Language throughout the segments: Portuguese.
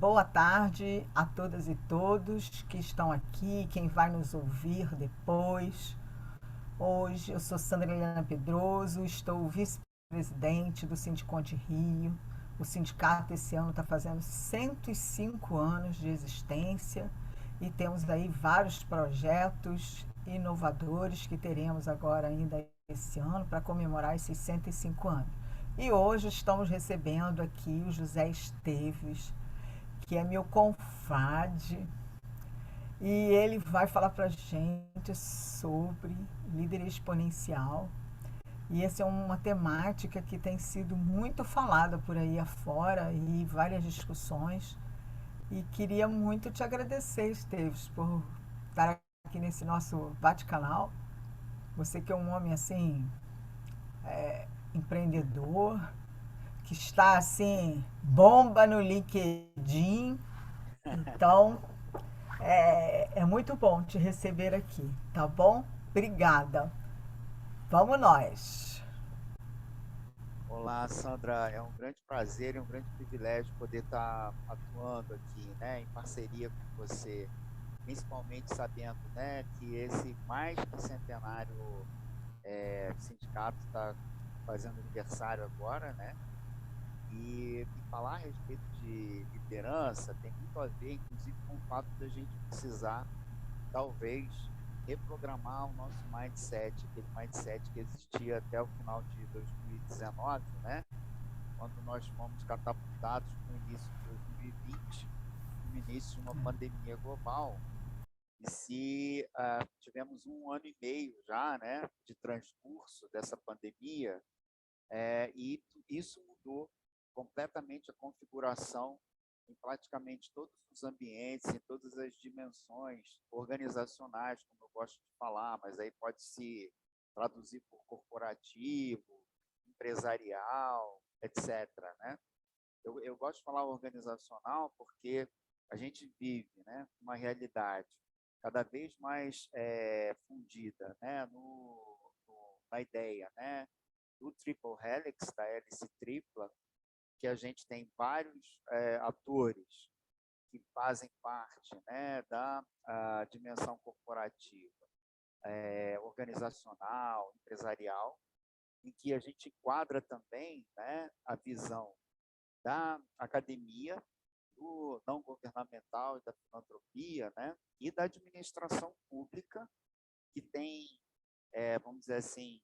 Boa tarde a todas e todos que estão aqui, quem vai nos ouvir depois. Hoje eu sou Sandra Helena Pedroso, estou vice-presidente do Sindiconte Rio. O sindicato esse ano está fazendo 105 anos de existência e temos aí vários projetos inovadores que teremos agora ainda esse ano para comemorar esses 105 anos. E hoje estamos recebendo aqui o José Esteves, que é meu confrade, e ele vai falar para a gente sobre líder exponencial. E essa é uma temática que tem sido muito falada por aí afora e várias discussões. E queria muito te agradecer, Esteves, por estar aqui nesse nosso bate-canal. Você que é um homem assim, empreendedor, que está assim, bomba no LinkedIn. Então, é muito bom te receber aqui, tá bom? Obrigada. Vamos nós. Olá, Sandra. É um grande prazer e um grande privilégio poder estar atuando aqui, né, em parceria com você, principalmente sabendo, né, que esse mais que centenário sindicato está fazendo aniversário agora, né, e falar a respeito de liderança tem muito a ver, inclusive, com o fato da gente precisar, talvez, reprogramar o nosso mindset, aquele mindset que existia até o final de 2019, né? Quando nós fomos catapultados para o início de 2020, no início de uma pandemia global, e se tivemos um ano e meio já, né, de transcurso dessa pandemia, e isso mudou completamente a configuração em praticamente todos os ambientes, em todas as dimensões organizacionais, como eu gosto de falar, mas aí pode se traduzir por corporativo, empresarial, etc., né? Eu gosto de falar organizacional porque a gente vive, né, uma realidade cada vez mais fundida, né, na ideia, né, do triple helix, da hélice tripla, que a gente tem vários atores que fazem parte, né, da dimensão corporativa, organizacional, empresarial, em que a gente enquadra também, né, a visão da academia, do não governamental e da filantropia, né, e da administração pública, que tem, vamos dizer assim,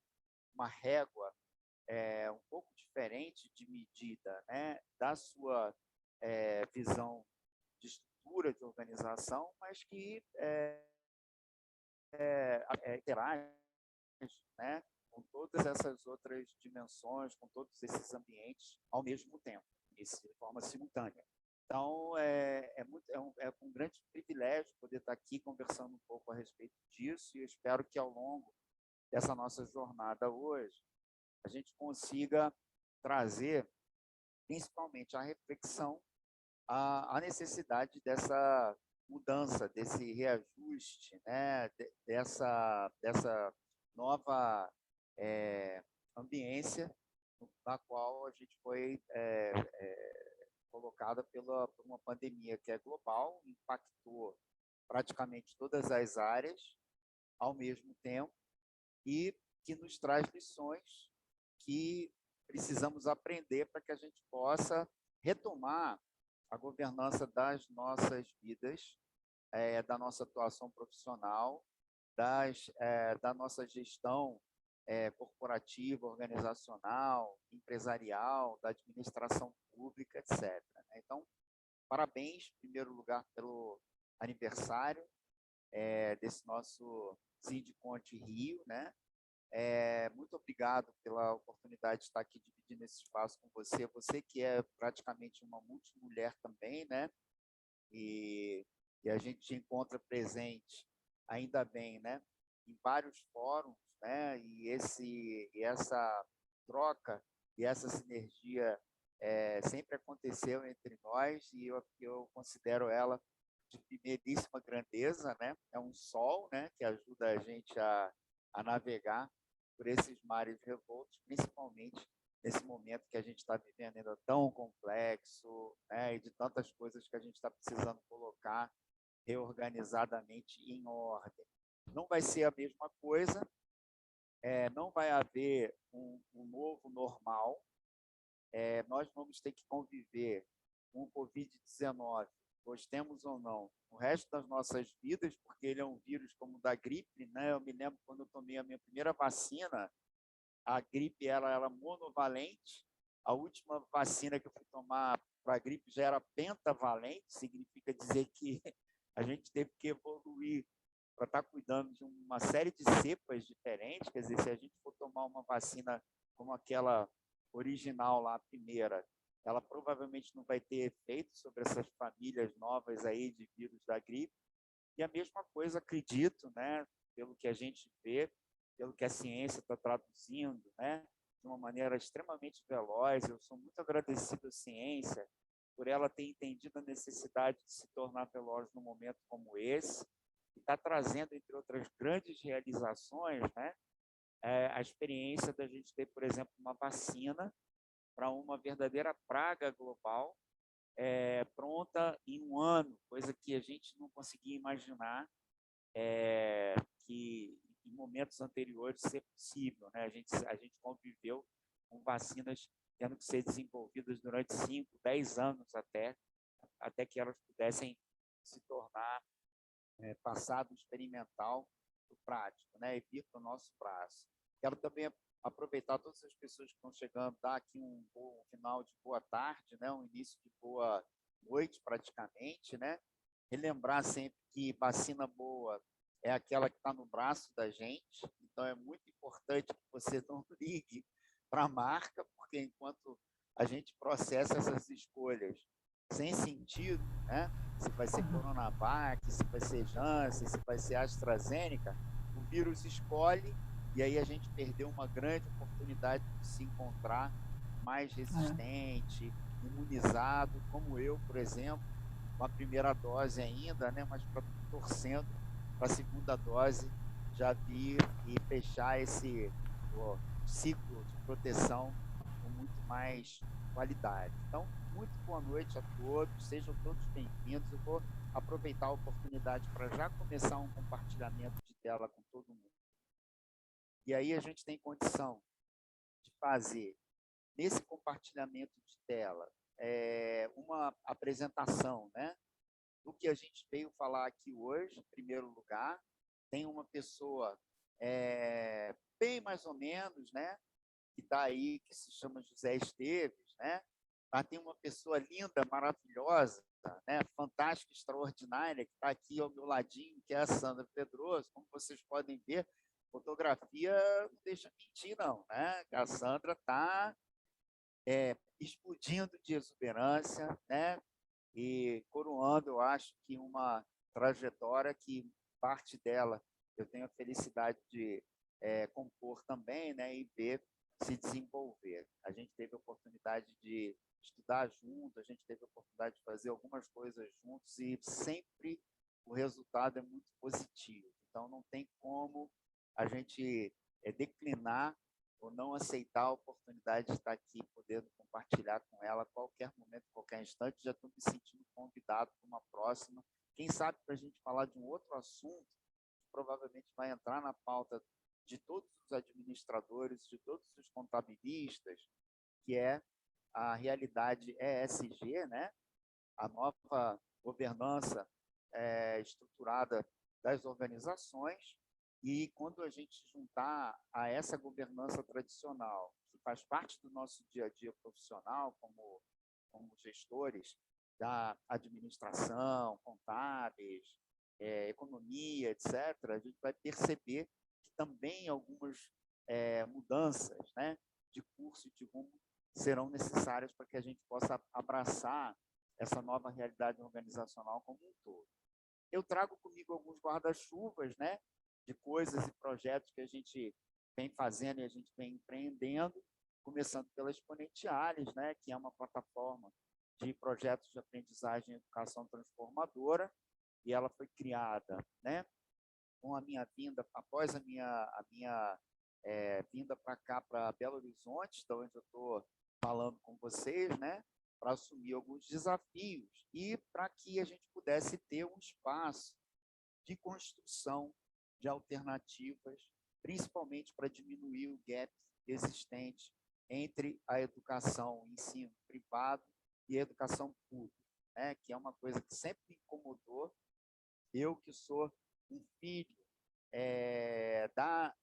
uma régua um pouco diferente de medida, né, da sua visão de estrutura de organização, mas que interage, né, com todas essas outras dimensões, com todos esses ambientes ao mesmo tempo, de forma simultânea. Então, é um grande privilégio poder estar aqui conversando um pouco a respeito disso, e eu espero que ao longo dessa nossa jornada hoje, a gente consiga trazer, principalmente, a reflexão, a necessidade dessa mudança, desse reajuste, né? Dessa nova ambiência na qual a gente foi colocada por uma pandemia que é global, impactou praticamente todas as áreas ao mesmo tempo e que nos traz lições que precisamos aprender para que a gente possa retomar a governança das nossas vidas, da nossa atuação profissional, da nossa gestão corporativa, organizacional, empresarial, da administração pública, etc., né? Então, parabéns, em primeiro lugar, pelo aniversário desse nosso Sindiconte Rio, né? Muito obrigado pela oportunidade de estar aqui dividindo esse espaço com você. Você que é praticamente uma multimulher também, né? E a gente te encontra presente, ainda bem, né? Em vários fóruns, né? E essa troca e essa sinergia sempre aconteceu entre nós, e eu considero ela de primeiríssima grandeza, né? É um sol, né, que ajuda a gente a navegar por esses mares revoltos, principalmente nesse momento que a gente está vivendo ainda tão complexo, né, e de tantas coisas que a gente está precisando colocar reorganizadamente em ordem. Não vai ser a mesma coisa, não vai haver um novo normal, nós vamos ter que conviver com o Covid-19, gostemos ou não, o resto das nossas vidas, porque ele é um vírus como o da gripe, né? Eu me lembro quando eu tomei a minha primeira vacina, a gripe era monovalente, a última vacina que eu fui tomar para a gripe já era pentavalente, significa dizer que a gente teve que evoluir para estar cuidando de uma série de cepas diferentes. Quer dizer, se a gente for tomar uma vacina como aquela original lá, a primeira, ela provavelmente não vai ter efeito sobre essas famílias novas aí de vírus da gripe. E a mesma coisa, acredito, né, pelo que a gente vê, pelo que a ciência está traduzindo, né, de uma maneira extremamente veloz. Eu sou muito agradecido à ciência por ela ter entendido a necessidade de se tornar veloz num momento como esse, e está trazendo, entre outras grandes realizações, né, a experiência da gente ter, por exemplo, uma vacina para uma verdadeira praga global, pronta em um ano, coisa que a gente não conseguia imaginar que em momentos anteriores ser possível, né? A gente conviveu com vacinas tendo que ser desenvolvidas durante 5, 10 anos até que elas pudessem se tornar passar do experimental para o prático, né? E vir para o nosso braço. Quero também aproveitar todas as pessoas que estão chegando, dar aqui um final de boa tarde, né? Um início de boa noite, praticamente, né? Relembrar sempre que vacina boa é aquela que está no braço da gente, então é muito importante que você não ligue para a marca, porque enquanto a gente processa essas escolhas sem sentido, né? Se vai ser Coronavac, se vai ser Janssen, se vai ser AstraZeneca, o vírus escolhe, e aí a gente perdeu uma grande oportunidade de se encontrar mais resistente, imunizado, como eu, por exemplo, com a primeira dose ainda, né? Mas torcendo para a segunda dose já vir e fechar esse ciclo de proteção com muito mais qualidade. Então, muito boa noite a todos, sejam todos bem-vindos. Eu vou aproveitar a oportunidade para já começar um compartilhamento de tela com todo mundo. E aí a gente tem condição de fazer, nesse compartilhamento de tela, uma apresentação, né, do que a gente veio falar aqui hoje, em primeiro lugar. Tem uma pessoa bem mais ou menos, né, que está aí, que se chama José Esteves, né? Mas tem uma pessoa linda, maravilhosa, né, fantástica, extraordinária, que está aqui ao meu ladinho, que é a Sandra Pedroso. Como vocês podem ver, fotografia não deixa mentir, não, né? A Sandra está explodindo de exuberância, né? E coroando, eu acho que uma trajetória que parte dela eu tenho a felicidade de compor também, né? E ver se desenvolver. A gente teve a oportunidade de estudar junto, a gente teve a oportunidade de fazer algumas coisas juntos e sempre o resultado é muito positivo. Então, não tem como a gente declinar ou não aceitar a oportunidade de estar aqui, podendo compartilhar com ela a qualquer momento, qualquer instante. Já estou me sentindo convidado para uma próxima. Quem sabe para a gente falar de um outro assunto que provavelmente vai entrar na pauta de todos os administradores, de todos os contabilistas, que é a realidade ESG, né? A nova governança estruturada das organizações. E quando a gente juntar a essa governança tradicional, que faz parte do nosso dia a dia profissional, como gestores da administração, contábeis, economia, etc., a gente vai perceber que também algumas mudanças, né, de curso e de rumo serão necessárias para que a gente possa abraçar essa nova realidade organizacional como um todo. Eu trago comigo alguns guarda-chuvas, né, de coisas e projetos que a gente vem fazendo e a gente vem empreendendo, começando pela Exponentiales, né, que é uma plataforma de projetos de aprendizagem e educação transformadora, e ela foi criada, né, com a minha vinda, após a minha vinda para cá, para Belo Horizonte, da onde eu estou falando com vocês, né, para assumir alguns desafios e para que a gente pudesse ter um espaço de construção de alternativas, principalmente para diminuir o gap existente entre a educação, o ensino privado e a educação pública, né, que é uma coisa que sempre me incomodou. Eu que sou um filho da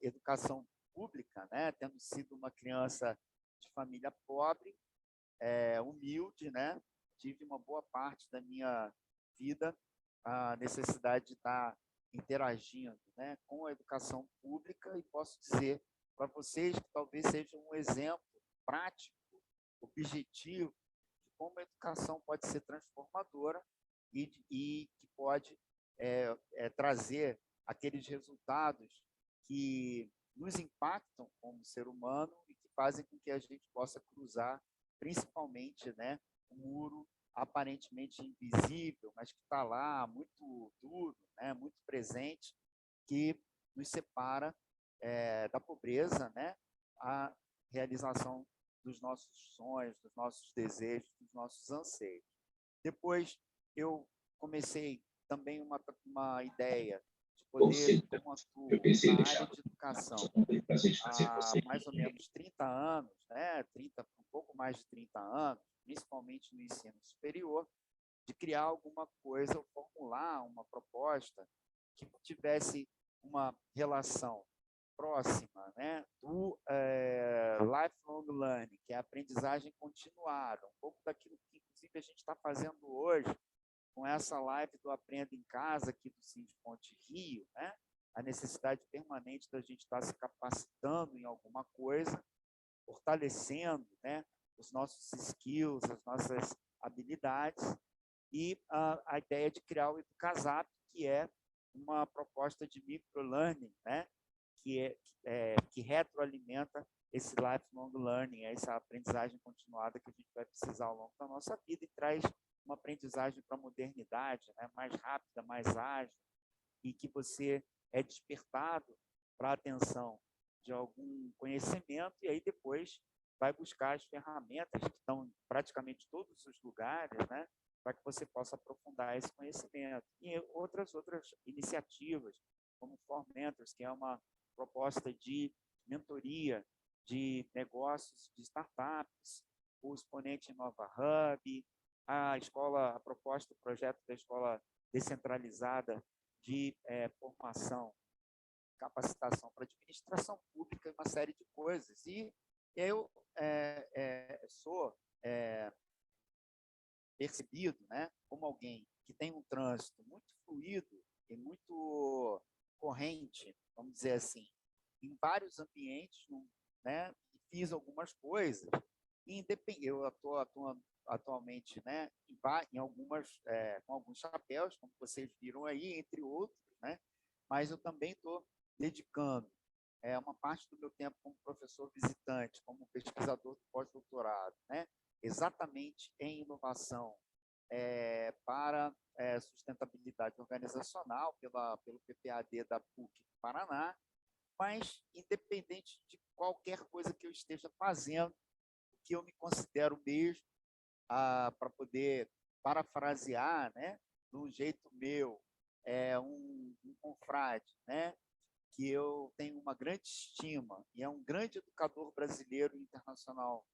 educação pública, né, tendo sido uma criança de família pobre, humilde, né, tive uma boa parte da minha vida a necessidade de estar interagindo, né, com a educação pública, e posso dizer para vocês que talvez seja um exemplo prático, objetivo, de como a educação pode ser transformadora e que pode trazer aqueles resultados que nos impactam como ser humano e que fazem com que a gente possa cruzar, principalmente, né, um muro aparentemente invisível, mas que está lá, muito duro, né, muito presente, que nos separa da pobreza, né, a realização dos nossos sonhos, dos nossos desejos, dos nossos anseios. Depois eu comecei também uma ideia de poder, como atuo na área de educação há mais ou menos 30 anos, né, um pouco mais de 30 anos, principalmente no ensino superior, de criar alguma coisa ou formular uma proposta que tivesse uma relação próxima, né, do lifelong learning, que é a aprendizagem continuada, um pouco daquilo que, inclusive, a gente está fazendo hoje com essa live do Aprenda em Casa, aqui do Sindponte Rio, né, a necessidade permanente da gente estar se capacitando em alguma coisa, fortalecendo, né, os nossos skills, as nossas habilidades, e a ideia de criar o Educasap, que é uma proposta de microlearning, né, que retroalimenta esse lifelong learning, essa aprendizagem continuada que a gente vai precisar ao longo da nossa vida, e traz uma aprendizagem para a modernidade, né, mais rápida, mais ágil, e que você é despertado para a atenção de algum conhecimento, e aí depois vai buscar as ferramentas que estão em praticamente todos os lugares, né, para que você possa aprofundar esse conhecimento. E outras iniciativas, como Formentors, que é uma proposta de mentoria de negócios de startups, o Exponente Nova Hub, a proposta, o projeto da Escola Descentralizada de formação, capacitação para administração pública e uma série de coisas. E eu sou percebido, né, como alguém que tem um trânsito muito fluido e muito corrente, vamos dizer assim, em vários ambientes, né, e fiz algumas coisas. Eu estou atuando atualmente, né, em algumas, com alguns chapéus, como vocês viram aí, entre outros, né, mas eu também estou dedicando uma parte do meu tempo como professor visitante, como pesquisador de pós-doutorado, né, exatamente em inovação para sustentabilidade organizacional, pelo PPAD da PUC do Paraná, mas independente de qualquer coisa que eu esteja fazendo, que eu me considero mesmo, para poder parafrasear, né, de um jeito meu, um confrade, né, que eu tenho uma grande estima, e é um grande educador brasileiro e internacional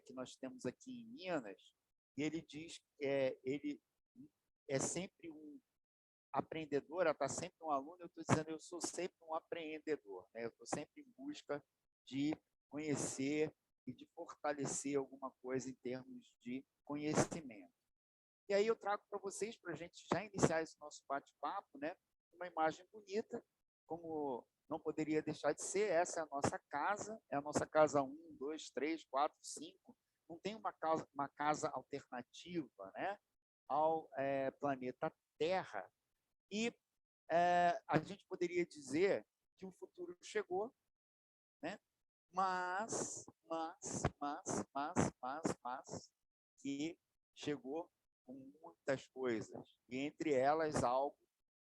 que nós temos aqui em Minas, e ele diz que ele é sempre um aprendedor, está sempre um aluno, eu estou dizendo, eu sou sempre um apreendedor, né? Eu estou sempre em busca de conhecer e de fortalecer alguma coisa em termos de conhecimento. E aí eu trago para vocês, para a gente já iniciar esse nosso bate-papo, né, uma imagem bonita, como não poderia deixar de ser. Essa é a nossa casa, é a nossa casa 1, 2, 3, 4, 5. Não tem uma casa alternativa, né, ao planeta Terra. E a gente poderia dizer que o futuro chegou, né? mas que chegou com muitas coisas, e entre elas algo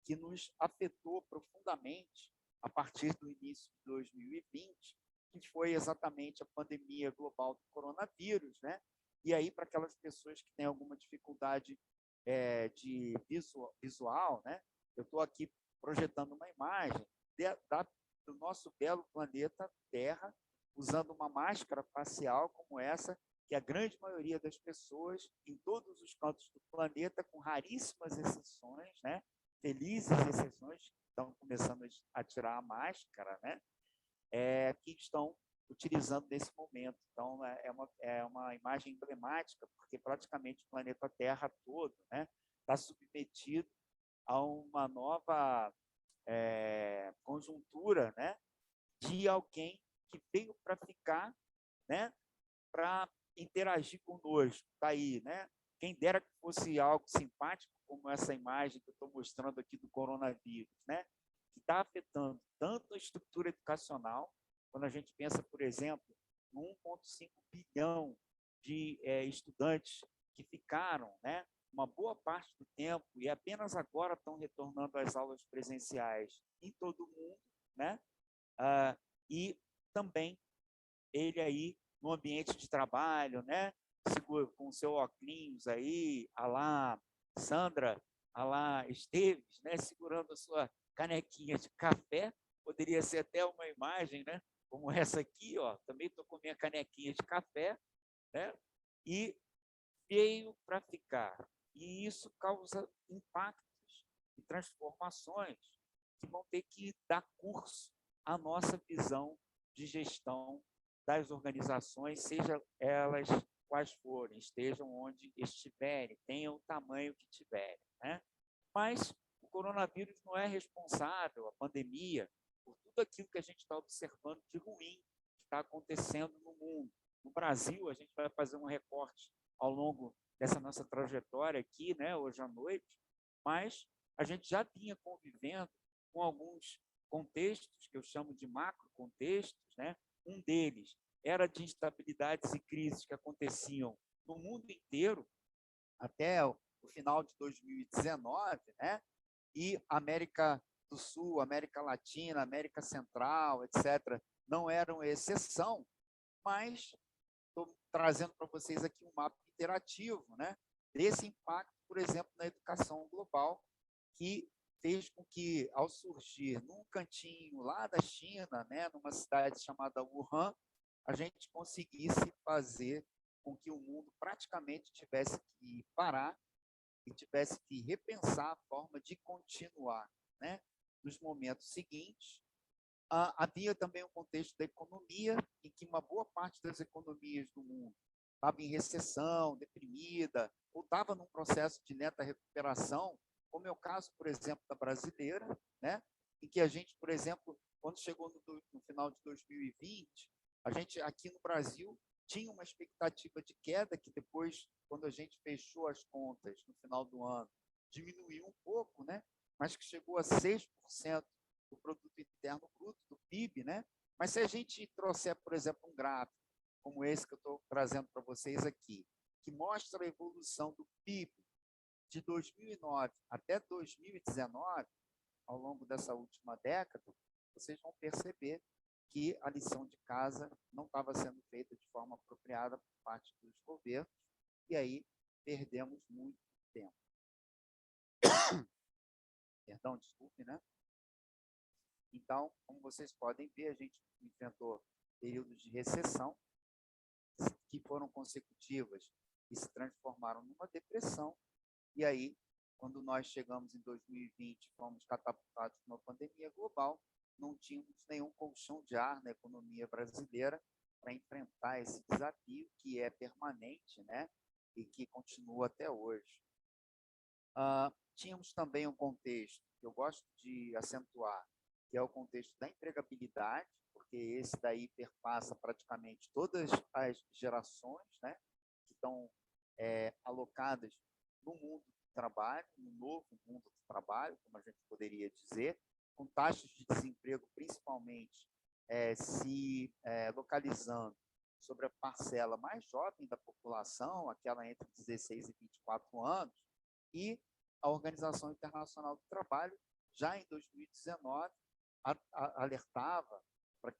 que nos afetou profundamente a partir do início de 2020, que foi exatamente a pandemia global do coronavírus, né? E aí, para aquelas pessoas que têm alguma dificuldade de visual, né? Eu estou aqui projetando uma imagem do nosso belo planeta Terra, usando uma máscara facial como essa, que a grande maioria das pessoas, em todos os cantos do planeta, com raríssimas exceções, né? Felizes exceções, estão começando a tirar a máscara, né? Que estão utilizando nesse momento. Então, é uma imagem emblemática, porque praticamente o planeta Terra todo, né, está submetido a uma nova conjuntura, né, de alguém que veio para ficar, né, para interagir conosco. Está aí, né? Quem dera que fosse algo simpático, como essa imagem que eu estou mostrando aqui do coronavírus, né? Que está afetando tanto a estrutura educacional, quando a gente pensa, por exemplo, no 1,5 bilhão de estudantes que ficaram, né, uma boa parte do tempo e apenas agora estão retornando às aulas presenciais em todo o mundo, né? E também ele aí no ambiente de trabalho, né? Com o seu óculos aí, a lá Sandra, a lá Esteves, né? Segurando a sua canequinha de café, poderia ser até uma imagem, né? Como essa aqui, ó. Também estou com minha canequinha de café, né? E veio para ficar. E isso causa impactos e transformações que vão ter que dar curso à nossa visão de gestão das organizações, seja elas quais forem, estejam onde estiverem, tenham o tamanho que tiverem, né? Mas o coronavírus não é responsável, a pandemia, por tudo aquilo que a gente está observando de ruim que está acontecendo no mundo. No Brasil, a gente vai fazer um recorte ao longo dessa nossa trajetória aqui, né, hoje à noite, mas a gente já vinha convivendo com alguns contextos, que eu chamo de macro contextos, né? Um deles era de instabilidades e crises que aconteciam no mundo inteiro até o final de 2019, né? E América do Sul, América Latina, América Central, etc., não eram exceção, mas estou trazendo para vocês aqui um mapa interativo, né? Desse impacto, por exemplo, na educação global, que fez com que, ao surgir num cantinho lá da China, né, numa cidade chamada Wuhan, a gente conseguisse fazer com que o mundo praticamente tivesse que parar e tivesse que repensar a forma de continuar, né? Nos momentos seguintes, havia também um contexto da economia, em que uma boa parte das economias do mundo estava em recessão, deprimida, ou estava num processo de neta recuperação, como é o caso, por exemplo, da brasileira, né? Em que a gente, por exemplo, quando chegou no final de 2020, a gente aqui no Brasil tinha uma expectativa de queda que depois, quando a gente fechou as contas no final do ano, diminuiu um pouco, né? Mas que chegou a 6% do produto interno bruto, do PIB, né? Mas se a gente trouxer, por exemplo, um gráfico como esse que eu estou trazendo para vocês aqui, que mostra a evolução do PIB de 2009 até 2019, ao longo dessa última década, vocês vão perceber que a lição de casa não estava sendo feita de forma apropriada por parte dos governos, e aí perdemos muito tempo. Perdão, desculpe, né? Então, como vocês podem ver, a gente enfrentou períodos de recessão que foram consecutivas e se transformaram numa depressão. E aí, quando nós chegamos em 2020, fomos catapultados por uma pandemia global, não tínhamos nenhum colchão de ar na economia brasileira para enfrentar esse desafio que é permanente, né? E que continua até hoje. Tínhamos também um contexto que eu gosto de acentuar, que é o contexto da empregabilidade, porque esse daí perpassa praticamente todas as gerações, né, que estão alocadas no mundo do trabalho, no novo mundo do trabalho, como a gente poderia dizer, com taxas de desemprego principalmente se localizando sobre a parcela mais jovem da população, aquela entre 16 e 24 anos, e a Organização Internacional do Trabalho, já em 2019, alertava para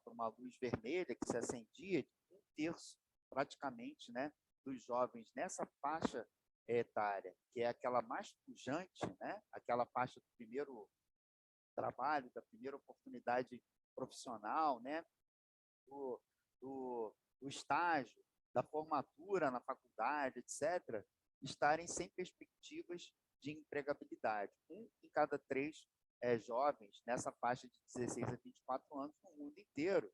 uma luz vermelha que se acendia de um terço, praticamente, né, dos jovens nessa faixa etária, que é aquela mais pujante, né, aquela faixa do primeiro trabalho, da primeira oportunidade profissional, né, do, do estágio, da formatura na faculdade, etc., estarem sem perspectivas de empregabilidade. Um em cada três jovens nessa faixa de 16 a 24 anos no mundo inteiro.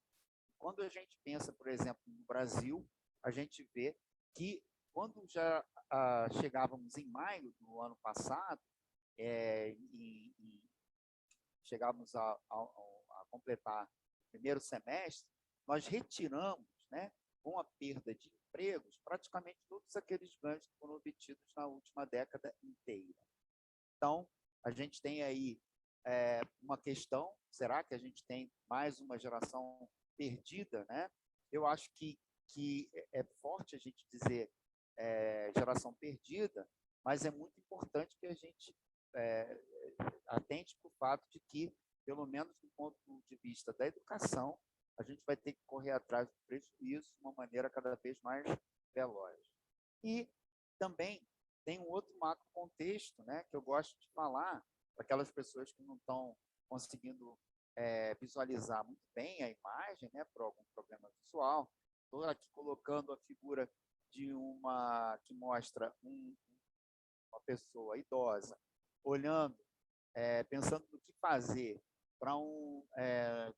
Quando a gente pensa, por exemplo, no Brasil, a gente vê que quando já chegávamos em maio do ano passado, chegávamos a completar o primeiro semestre, nós retiramos, né, com a perda de empregos, praticamente todos aqueles ganhos que foram obtidos na última década inteira. Então, a gente tem aí uma questão, será que a gente tem mais uma geração perdida, né? Eu acho que é forte a gente dizer geração perdida, mas é muito importante que a gente atente para o fato de que, pelo menos do ponto de vista da educação, a gente vai ter que correr atrás do prejuízo de uma maneira cada vez mais veloz. E também tem um outro macro contexto, né, que eu gosto de falar para aquelas pessoas que não estão conseguindo visualizar muito bem a imagem, né, por algum problema visual. Estou aqui colocando a figura de uma que mostra uma pessoa idosa olhando, pensando no que fazer para um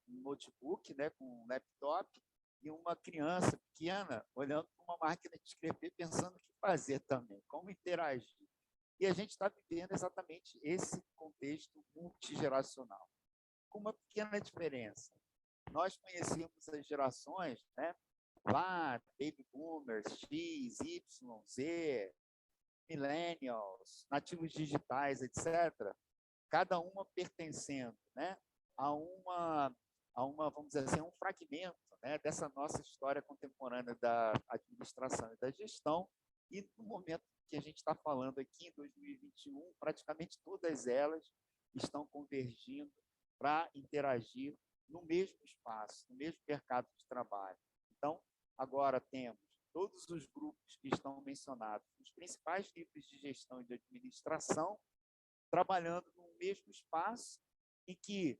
notebook, né, com um laptop, e uma criança pequena olhando para uma máquina de escrever, pensando o que fazer também, como interagir. E a gente está vivendo exatamente esse contexto multigeracional, com uma pequena diferença. Nós conhecíamos as gerações, né, lá, baby boomers, X, Y, Z, millennials, nativos digitais, etc., cada uma pertencendo, né, a uma, vamos dizer assim, um fragmento, né, dessa nossa história contemporânea da administração e da gestão, e no momento que a gente está falando aqui, em 2021, praticamente todas elas estão convergindo para interagir no mesmo espaço, no mesmo mercado de trabalho. Então, agora temos todos os grupos que estão mencionados, os principais níveis de gestão e de administração, trabalhando no mesmo espaço, e que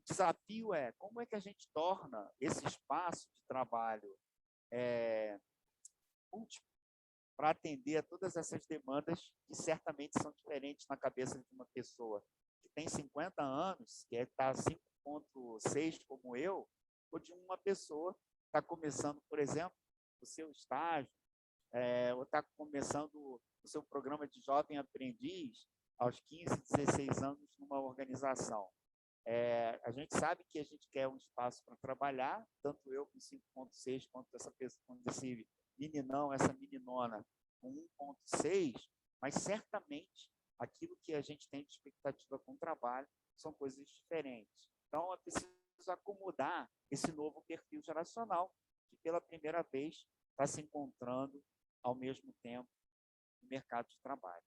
o desafio é como é que a gente torna esse espaço de trabalho múltiplo para atender a todas essas demandas que certamente são diferentes na cabeça de uma pessoa que tem 50 anos, que está 5,6 como eu, ou de uma pessoa que está começando, por exemplo, o seu estágio, ou está começando o seu programa de jovem aprendiz aos 15, 16 anos numa organização. A gente sabe que a gente quer um espaço para trabalhar, tanto eu com 5,6 quanto essa pessoa, quanto esse meninão, essa meninona com 1,6, mas certamente aquilo que a gente tem de expectativa com o trabalho são coisas diferentes. Então, é preciso acomodar esse novo perfil geracional que pela primeira vez está se encontrando ao mesmo tempo no mercado de trabalho.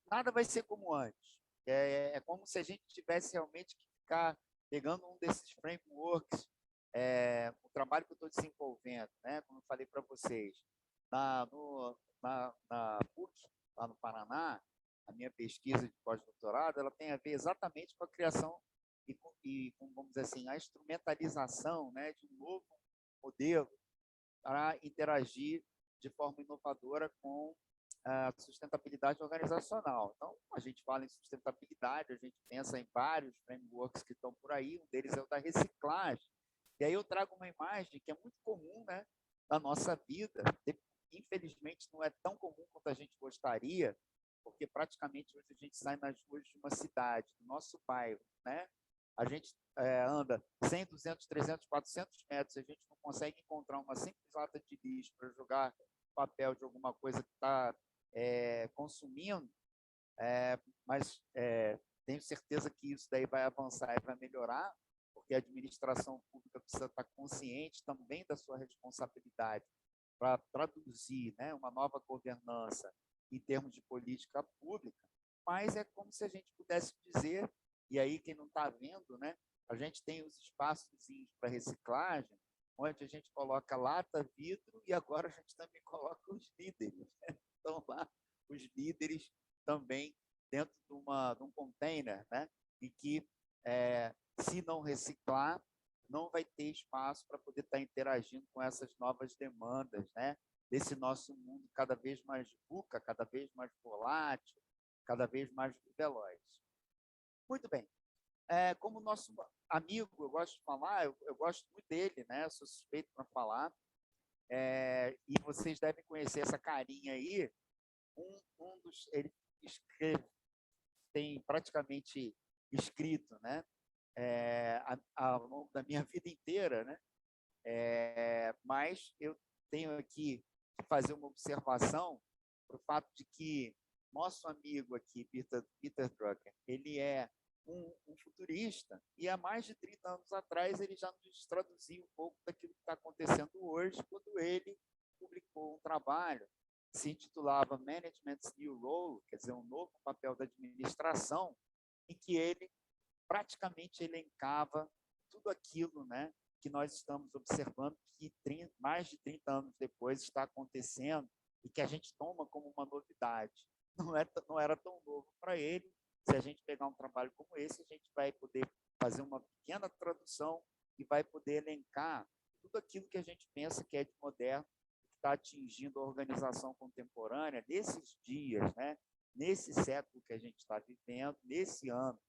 Nada vai ser como antes. É como se a gente tivesse realmente que ficar pegando um desses frameworks, o trabalho que eu estou desenvolvendo, né, como eu falei para vocês, na PUC, lá no Paraná, a minha pesquisa de pós-doutorado, ela tem a ver exatamente com a criação e com, vamos dizer assim, a instrumentalização, né, de um novo modelo para interagir de forma inovadora com a sustentabilidade organizacional. Então, a gente fala em sustentabilidade, a gente pensa em vários frameworks que estão por aí, um deles é o da reciclagem. E aí eu trago uma imagem que é muito comum, né, na nossa vida, infelizmente não é tão comum quanto a gente gostaria, porque praticamente hoje a gente sai nas ruas de uma cidade, do nosso bairro, né? A gente anda 100, 200, 300, 400 metros, a gente não consegue encontrar uma simples lata de lixo para jogar papel de alguma coisa que está consumindo, mas tenho certeza que isso daí vai avançar e vai melhorar, porque a administração pública precisa estar consciente também da sua responsabilidade para traduzir, né, uma nova governança em termos de política pública, mas é como se a gente pudesse dizer E aí, quem não está vendo, né, a gente tem os espaços para reciclagem, onde a gente coloca lata, vidro, e agora a gente também coloca os líderes. Né? Então, lá, os líderes também dentro de um container, né, e que, se não reciclar, não vai ter espaço para poder estar interagindo com essas novas demandas, né, desse nosso mundo cada vez mais VUCA, cada vez mais volátil, cada vez mais veloz. Muito bem. Como nosso amigo, eu gosto de falar, eu gosto muito dele, né? Eu sou suspeito para falar. E vocês devem conhecer essa carinha aí. Ele escreve, tem praticamente escrito, né? Ao longo da minha vida inteira, né? Mas eu tenho aqui que fazer uma observação para o fato de que nosso amigo aqui, Peter Drucker, ele é um futurista, e há mais de 30 anos atrás ele já nos traduzia um pouco daquilo que está acontecendo hoje, quando ele publicou um trabalho que se intitulava Management's New Role, quer dizer, um novo papel da administração, em que ele praticamente elencava tudo aquilo, né, que nós estamos observando que mais de 30 anos depois está acontecendo e que a gente toma como uma novidade. Não era tão novo para ele. Se a gente pegar um trabalho como esse, a gente vai poder fazer uma pequena tradução e vai poder elencar tudo aquilo que a gente pensa que é de moderno, que está atingindo a organização contemporânea nesses dias, né? Nesse século que a gente está vivendo, nesse ano.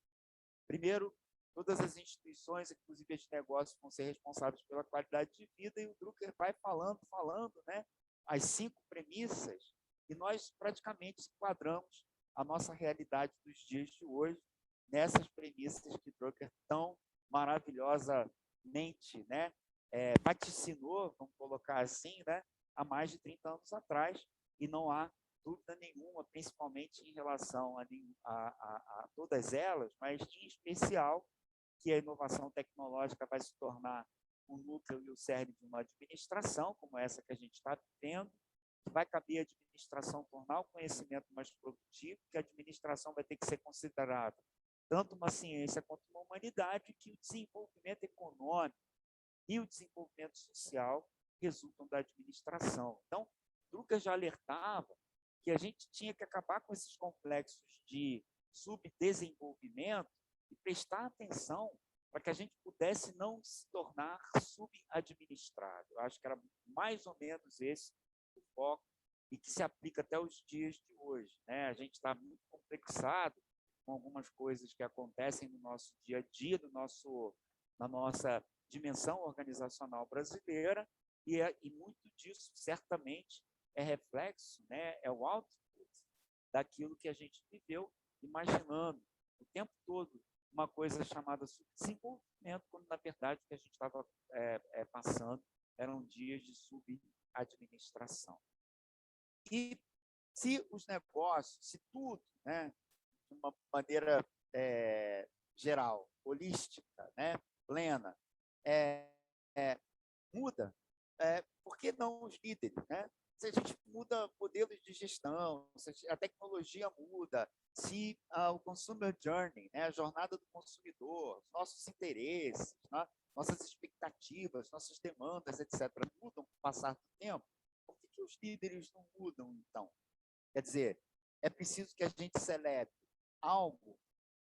Primeiro, todas as instituições, inclusive as de negócios, vão ser responsáveis pela qualidade de vida, e o Drucker vai falando, né, as 5 premissas, e nós praticamente enquadramos a nossa realidade dos dias de hoje nessas premissas que Drucker tão maravilhosamente, né, vaticinou, vamos colocar assim, né, há mais de 30 anos atrás, e não há dúvida nenhuma, principalmente em relação a todas elas, mas em especial que a inovação tecnológica vai se tornar o núcleo e o cerne de uma administração, como essa que a gente está vivendo, que vai caber à administração tornar o conhecimento mais produtivo, que a administração vai ter que ser considerada tanto uma ciência quanto uma humanidade, que o desenvolvimento econômico e o desenvolvimento social resultam da administração. Então, Drucker já alertava que a gente tinha que acabar com esses complexos de subdesenvolvimento e prestar atenção para que a gente pudesse não se tornar subadministrado. Eu acho que era mais ou menos esse o foco, e que se aplica até os dias de hoje. Né? A gente está muito complexado com algumas coisas que acontecem no nosso dia a dia, na nossa dimensão organizacional brasileira, e muito disso, certamente, é reflexo, né? É o output daquilo que a gente viveu, imaginando o tempo todo uma coisa chamada subdesenvolvimento, quando, na verdade, o que a gente estava passando eram dias de subadministração. E se os negócios, se tudo, né, de uma maneira geral, holística, né, plena, muda, por que não os líderes? Né? Se a gente muda modelos de gestão, se a tecnologia muda, se o consumer journey, né, a jornada do consumidor, nossos interesses, né, nossas expectativas, nossas demandas, etc., mudam com o passar do tempo, por que os líderes não mudam, então? Quer dizer, é preciso que a gente celebre algo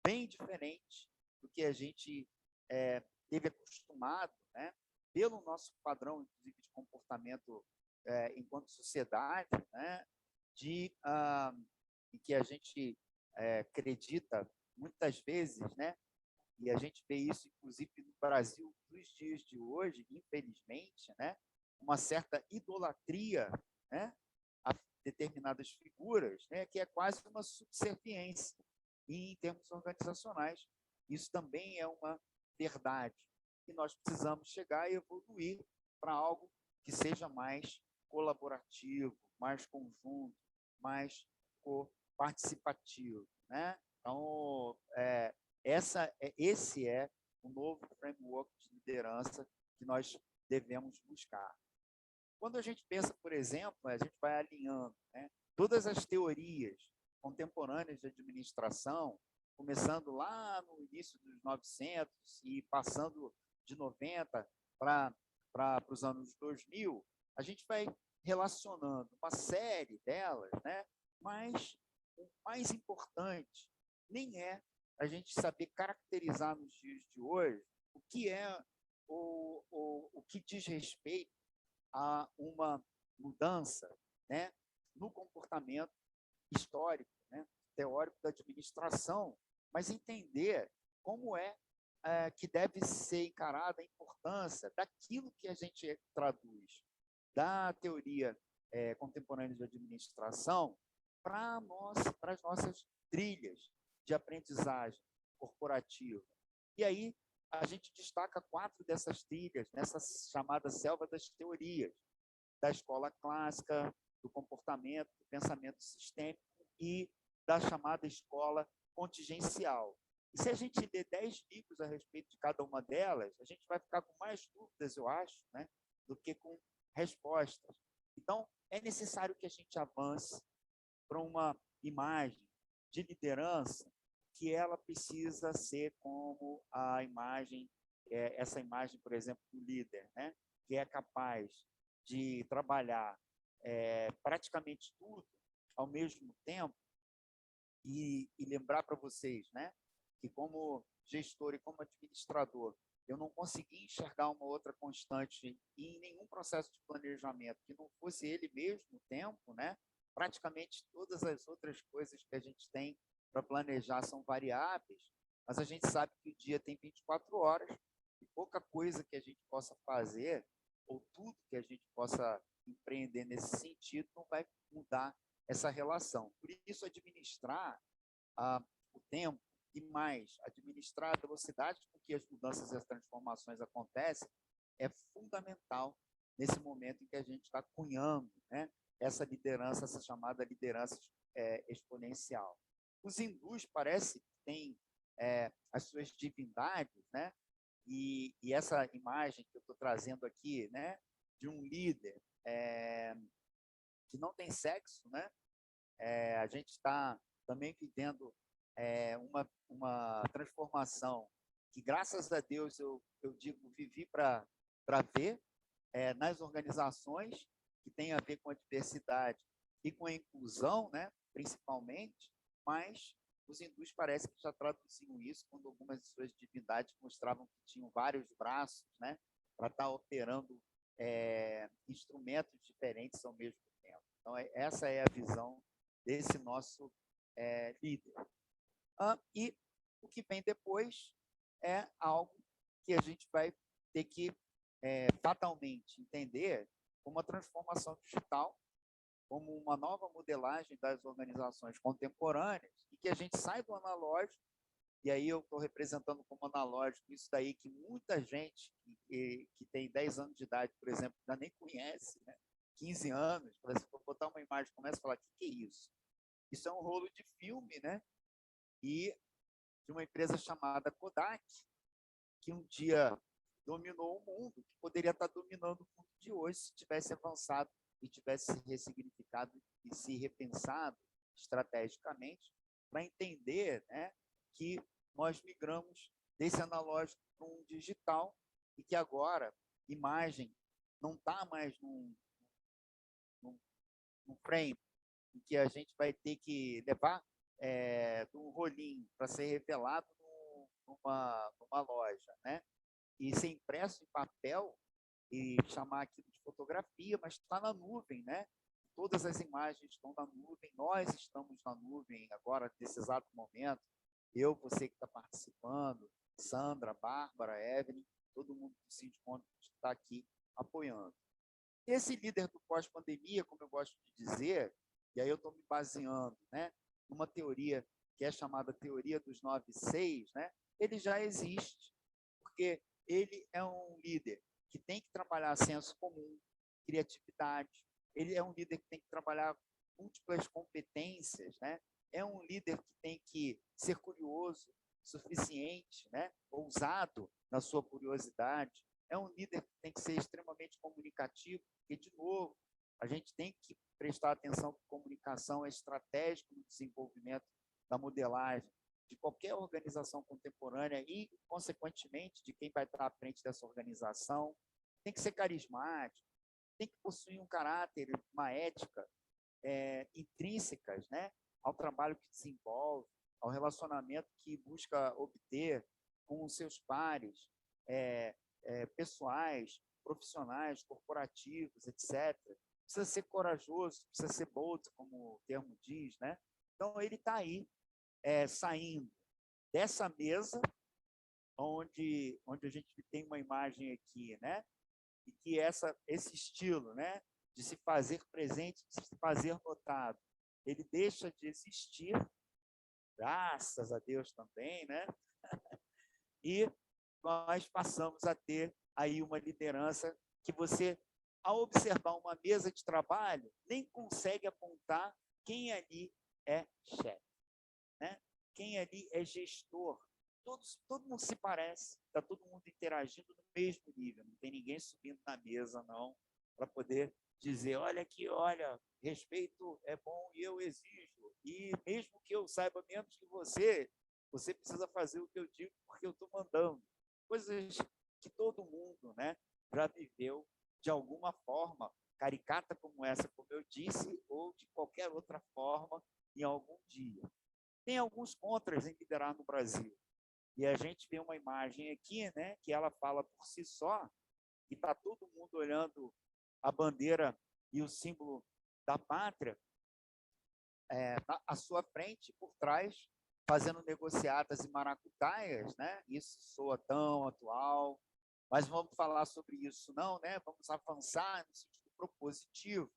bem diferente do que a gente teve acostumado, né, pelo nosso padrão, inclusive, de comportamento enquanto sociedade, né, em que a gente acredita muitas vezes, né, e a gente vê isso, inclusive, no Brasil dos dias de hoje, infelizmente, né, uma certa idolatria, né, a determinadas figuras, né, que é quase uma subserviência. E, em termos organizacionais, isso também é uma verdade. E nós precisamos chegar e evoluir para algo que seja mais colaborativo, mais conjunto, mais participativo, né? Então, esse é o novo framework de liderança que nós devemos buscar. Quando a gente pensa, por exemplo, a gente vai alinhando, né, todas as teorias contemporâneas de administração, começando lá no início dos 900 e passando de 90 para os anos 2000, a gente vai relacionando uma série delas, né? Mas o mais importante nem é a gente saber caracterizar nos dias de hoje o que é o que diz respeito a uma mudança, né, no comportamento histórico, né, teórico da administração, mas entender como que deve ser encarada a importância daquilo que a gente traduz da teoria contemporânea de administração para as nossas trilhas de aprendizagem corporativa. E aí a gente destaca 4 dessas trilhas nessa chamada selva das teorias, da escola clássica, do comportamento, do pensamento sistêmico e da chamada escola contingencial. E se a gente ler 10 livros a respeito de cada uma delas, a gente vai ficar com mais dúvidas, eu acho, né, do que com respostas. Então, é necessário que a gente avance para uma imagem de liderança que ela precisa ser como a imagem, essa imagem, por exemplo, do líder, né, que é capaz de trabalhar praticamente tudo ao mesmo tempo e lembrar para vocês, né, que como gestor e como administrador, eu não consegui enxergar uma outra constante em nenhum processo de planejamento que não fosse ele mesmo o tempo, né? Praticamente todas as outras coisas que a gente tem para planejar são variáveis, mas a gente sabe que o dia tem 24 horas e pouca coisa que a gente possa fazer, ou tudo que a gente possa empreender nesse sentido, não vai mudar essa relação. Por isso, administrar o tempo e mais, administrar a velocidade com que as mudanças e as transformações acontecem é fundamental nesse momento em que a gente está cunhando, né, essa liderança, essa chamada liderança exponencial. Os hindus parece que têm as suas divindades, né, e essa imagem que eu estou trazendo aqui, né, de um líder que não tem sexo, né, a gente está também vivendo uma transformação que, graças a Deus, eu digo, vivi para ver nas organizações que tem a ver com a diversidade e com a inclusão, né, principalmente, mas os hindus parece que já traduziam isso quando algumas de suas divindades mostravam que tinham vários braços, né, para estar operando instrumentos diferentes ao mesmo tempo. Então, essa é a visão desse nosso líder. E o que vem depois é algo que a gente vai ter que fatalmente entender como uma transformação digital, como uma nova modelagem das organizações contemporâneas, e que a gente sai do analógico, e aí eu estou representando como analógico isso daí que muita gente que tem 10 anos de idade, por exemplo, ainda nem conhece, né? 15 anos, se for botar uma imagem, começa a falar, o que é isso? Isso é um rolo de filme, né? E de uma empresa chamada Kodak, que um dia dominou o mundo, que poderia estar dominando o mundo de hoje se tivesse avançado e tivesse se ressignificado e se repensado estrategicamente para entender, né, que nós migramos desse analógico para um digital e que agora imagem não está mais num frame em que a gente vai ter que levar um rolinho para ser revelado numa loja, né? E ser impresso em papel e chamar aquilo de fotografia, mas está na nuvem, né? Todas as imagens estão na nuvem, nós estamos na nuvem agora, nesse exato momento. Eu, você que está participando, Sandra, Bárbara, Evelyn, todo mundo do Sindicom está aqui apoiando. Esse líder do pós-pandemia, como eu gosto de dizer, e aí eu estou me baseando, né, numa teoria que é chamada teoria dos 9-6, né, ele já existe, porque ele é um líder que tem que trabalhar senso comum, criatividade, ele é um líder que tem que trabalhar múltiplas competências, né, é um líder que tem que ser curioso, suficiente, né, ousado na sua curiosidade, é um líder que tem que ser extremamente comunicativo, porque, de novo, a gente tem que prestar atenção que comunicação é estratégico no desenvolvimento da modelagem de qualquer organização contemporânea e, consequentemente, de quem vai estar à frente dessa organização. Tem que ser carismático, tem que possuir um caráter, uma ética intrínsecas, né, ao trabalho que desenvolve, ao relacionamento que busca obter com os seus pares, pessoais, profissionais, corporativos, etc. Precisa ser corajoso, precisa ser bold, como o termo diz, né? Então, ele está aí, saindo dessa mesa, onde a gente tem uma imagem aqui, né? E que esse estilo, né, de se fazer presente, de se fazer notado, ele deixa de existir, graças a Deus também, né? E nós passamos a ter aí uma liderança que você, ao observar uma mesa de trabalho, nem consegue apontar quem ali é chefe, né? Quem ali é gestor. Todo mundo se parece, está todo mundo interagindo no mesmo nível, não tem ninguém subindo na mesa, não, para poder dizer, olha aqui, olha, respeito é bom e eu exijo, e mesmo que eu saiba menos que você precisa fazer o que eu digo porque eu estou mandando. Coisas que todo mundo, né, já viveu de alguma forma, caricata como essa, como eu disse, ou de qualquer outra forma em algum dia. Tem alguns contras em liderar no Brasil. E a gente vê uma imagem aqui, né, que ela fala por si só, e está todo mundo olhando a bandeira e o símbolo da pátria à sua frente, por trás, fazendo negociatas e maracutaias, né? Isso soa tão atual, mas vamos falar sobre isso não, né? Vamos avançar no sentido propositivo,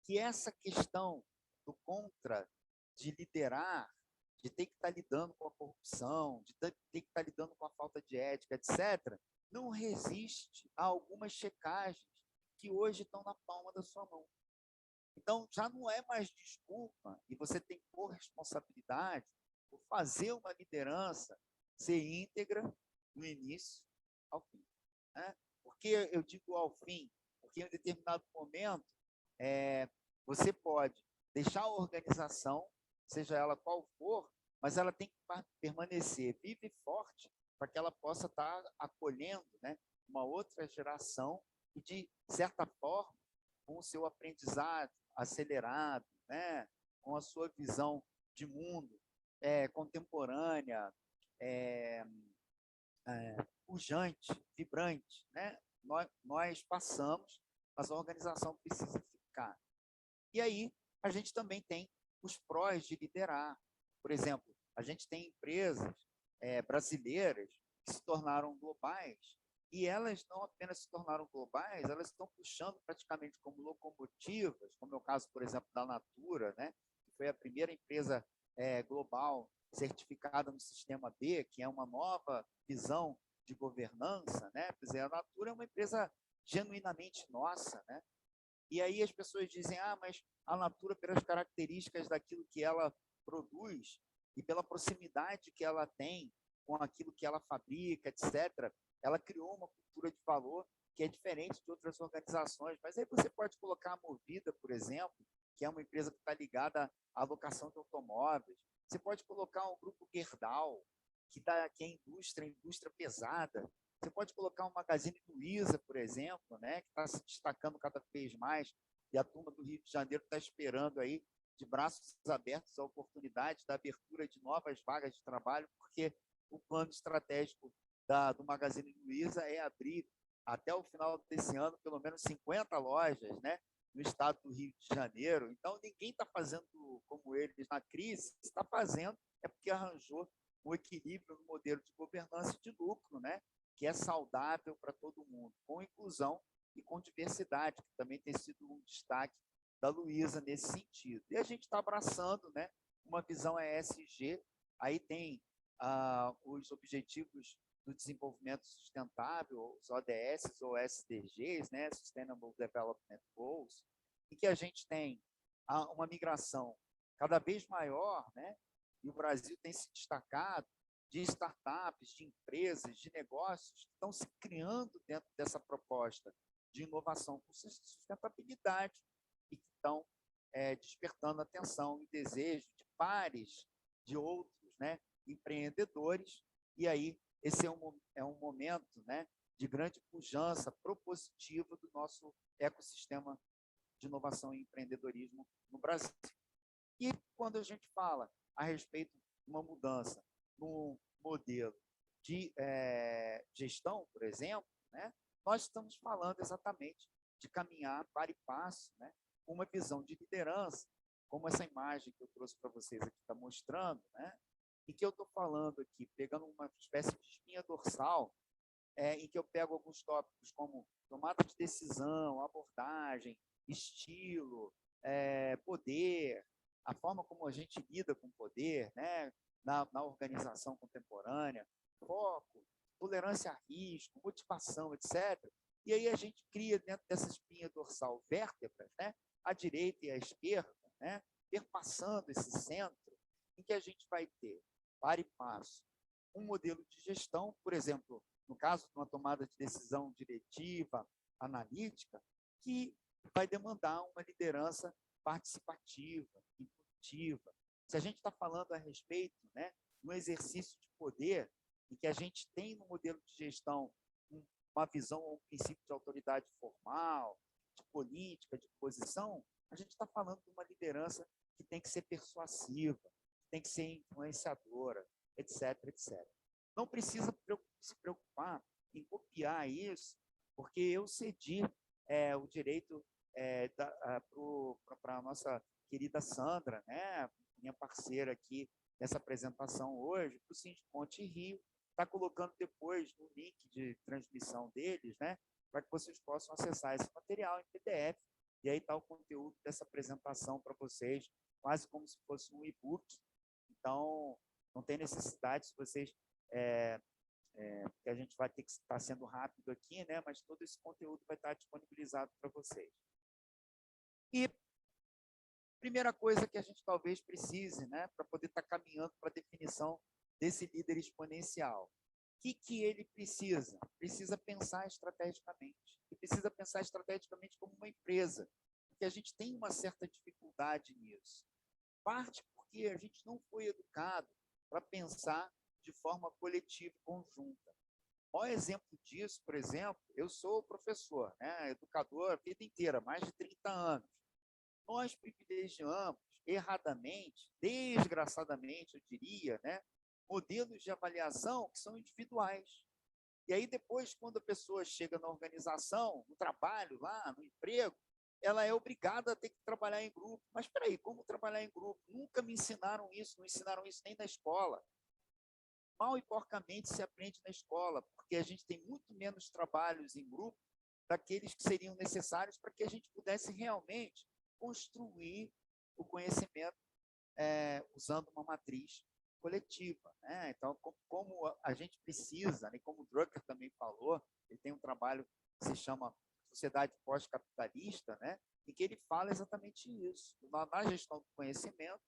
que essa questão do contra, de liderar, de ter que estar lidando com a corrupção, de ter que estar lidando com a falta de ética, etc., não resiste a algumas checagens que hoje estão na palma da sua mão. Então, já não é mais desculpa, e você tem corresponsabilidade por fazer uma liderança ser íntegra do início ao fim. Né? Por que eu digo ao fim? Porque em um determinado momento, você pode deixar a organização, seja ela qual for, mas ela tem que permanecer viva e forte para que ela possa estar acolhendo, né, uma outra geração e, de certa forma, com o seu aprendizado acelerado, né, com a sua visão de mundo contemporânea, pujante, vibrante, né? Nós passamos, mas a organização precisa ficar. E aí, a gente também tem os prós de liderar. Por exemplo, a gente tem empresas brasileiras que se tornaram globais, e elas não apenas se tornaram globais, elas estão puxando praticamente como locomotivas, como é o caso, por exemplo, da Natura, né, que foi a primeira empresa global certificada no Sistema B, que é uma nova visão de governança, né? Quer dizer, a Natura é uma empresa genuinamente nossa, né? E aí as pessoas dizem, mas a Natura, pelas características daquilo que ela produz e pela proximidade que ela tem com aquilo que ela fabrica, etc., ela criou uma cultura de valor que é diferente de outras organizações. Mas aí você pode colocar a Movida, por exemplo, que é uma empresa que está ligada à locação de automóveis. Você pode colocar um grupo Gerdau, que é indústria pesada. Você pode colocar um Magazine Luiza, por exemplo, né, que está se destacando cada vez mais, e a turma do Rio de Janeiro está esperando aí, de braços abertos, a oportunidade da abertura de novas vagas de trabalho, porque o plano estratégico do Magazine Luiza é abrir, até o final desse ano, pelo menos 50 lojas, né, no estado do Rio de Janeiro. Então, ninguém está fazendo como eles na crise, está fazendo é porque arranjou um equilíbrio no modelo de governança de lucro, né, que é saudável para todo mundo, com inclusão e com diversidade, que também tem sido um destaque da Luiza nesse sentido. E a gente está abraçando, né, uma visão ESG, aí tem os Objetivos do Desenvolvimento Sustentável, os ODS ou SDGs, né, Sustainable Development Goals, em que a gente tem uma migração cada vez maior, né, e o Brasil tem se destacado de startups, de empresas, de negócios que estão se criando dentro dessa proposta de inovação com sustentabilidade e que estão despertando atenção e desejo de pares, de outros, né, empreendedores, e aí esse é um momento, né, de grande pujança propositiva do nosso ecossistema de inovação e empreendedorismo no Brasil. E quando a gente fala a respeito de uma mudança no modelo de gestão, por exemplo, né, nós estamos falando exatamente de caminhar para e passo, né, com uma visão de liderança, como essa imagem que eu trouxe para vocês aqui está mostrando, né, e que eu estou falando aqui, pegando uma espécie de espinha dorsal, em que eu pego alguns tópicos como tomada de decisão, abordagem, estilo, poder, a forma como a gente lida com o poder, né, na organização contemporânea, foco, tolerância a risco, motivação, etc. E aí a gente cria dentro dessa espinha dorsal vértebras, né, à direita e à esquerda, né, perpassando esse centro, em que a gente vai ter, para e passo, um modelo de gestão, por exemplo, no caso de uma tomada de decisão diretiva, analítica, que vai demandar uma liderança participativa, intuitiva. Se a gente está falando a respeito, né, no exercício de poder, em que a gente tem no modelo de gestão uma visão ou um princípio de autoridade formal, de política, de posição, a gente está falando de uma liderança que tem que ser persuasiva, que tem que ser influenciadora, etc, etc. Não precisa se preocupar em copiar isso, porque eu cedi o direito para a nossa querida Sandra, né, minha parceira aqui nessa apresentação hoje, para o Sindconte Rio, está colocando depois no link de transmissão deles, né, para que vocês possam acessar esse material em PDF, e aí está o conteúdo dessa apresentação para vocês, quase como se fosse um e-book. Então, não tem necessidade, se vocês que a gente vai ter que estar sendo rápido aqui, né? Mas todo esse conteúdo vai estar disponibilizado para vocês. E primeira coisa que a gente talvez precise, né, para poder estar caminhando para a definição desse líder exponencial. O que ele precisa? Precisa pensar estrategicamente. E precisa pensar estrategicamente como uma empresa, porque a gente tem uma certa dificuldade nisso. Parte porque a gente não foi educado para pensar de forma coletiva e conjunta. O maior exemplo disso, por exemplo, eu sou professor, né, educador a vida inteira, mais de 30 anos. Nós privilegiamos erradamente, desgraçadamente, eu diria, né, modelos de avaliação que são individuais. E aí depois, quando a pessoa chega na organização, no trabalho lá, no emprego, ela é obrigada a ter que trabalhar em grupo. Mas espera aí, como trabalhar em grupo? Nunca me ensinaram isso, não ensinaram isso nem na escola. Mal e porcamente se aprende na escola, porque a gente tem muito menos trabalhos em grupo daqueles que seriam necessários para que a gente pudesse realmente construir o conhecimento usando uma matriz coletiva, né? Então, como a gente precisa, né, como o Drucker também falou, ele tem um trabalho que se chama Sociedade Pós-Capitalista, né, em que ele fala exatamente isso. Na gestão do conhecimento,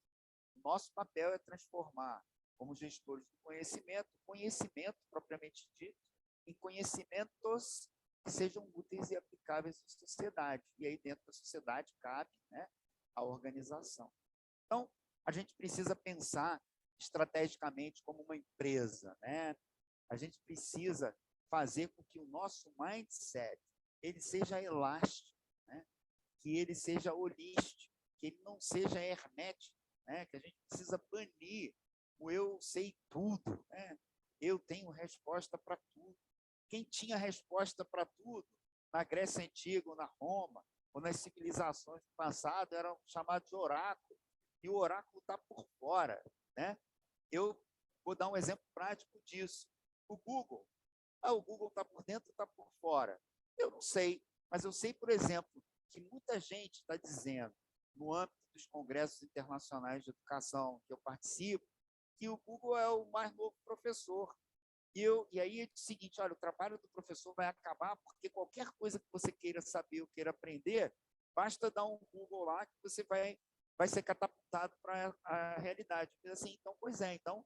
o nosso papel é transformar, como gestores do conhecimento, conhecimento propriamente dito, em conhecimentos que sejam úteis e aplicáveis à sociedade. E aí dentro da sociedade cabe, né, a organização. Então, a gente precisa pensar estrategicamente como uma empresa, né? A gente precisa fazer com que o nosso mindset ele seja elástico, né? Que ele seja holístico, que ele não seja hermético, né? Que a gente precisa banir o eu sei tudo, né? Eu tenho resposta para tudo. Quem tinha resposta para tudo na Grécia Antiga ou na Roma ou nas civilizações do passado eram chamados de oráculo. E o oráculo está por fora, né? Eu vou dar um exemplo prático disso. O Google. O Google está por dentro ou está por fora? Eu não sei, mas eu sei, por exemplo, que muita gente está dizendo, no âmbito dos congressos internacionais de educação que eu participo, que o Google é o mais novo professor. E aí é o seguinte, olha, o trabalho do professor vai acabar porque qualquer coisa que você queira saber ou queira aprender, basta dar um Google lá que você vai ser catapultado para a realidade. Assim, então, pois é, então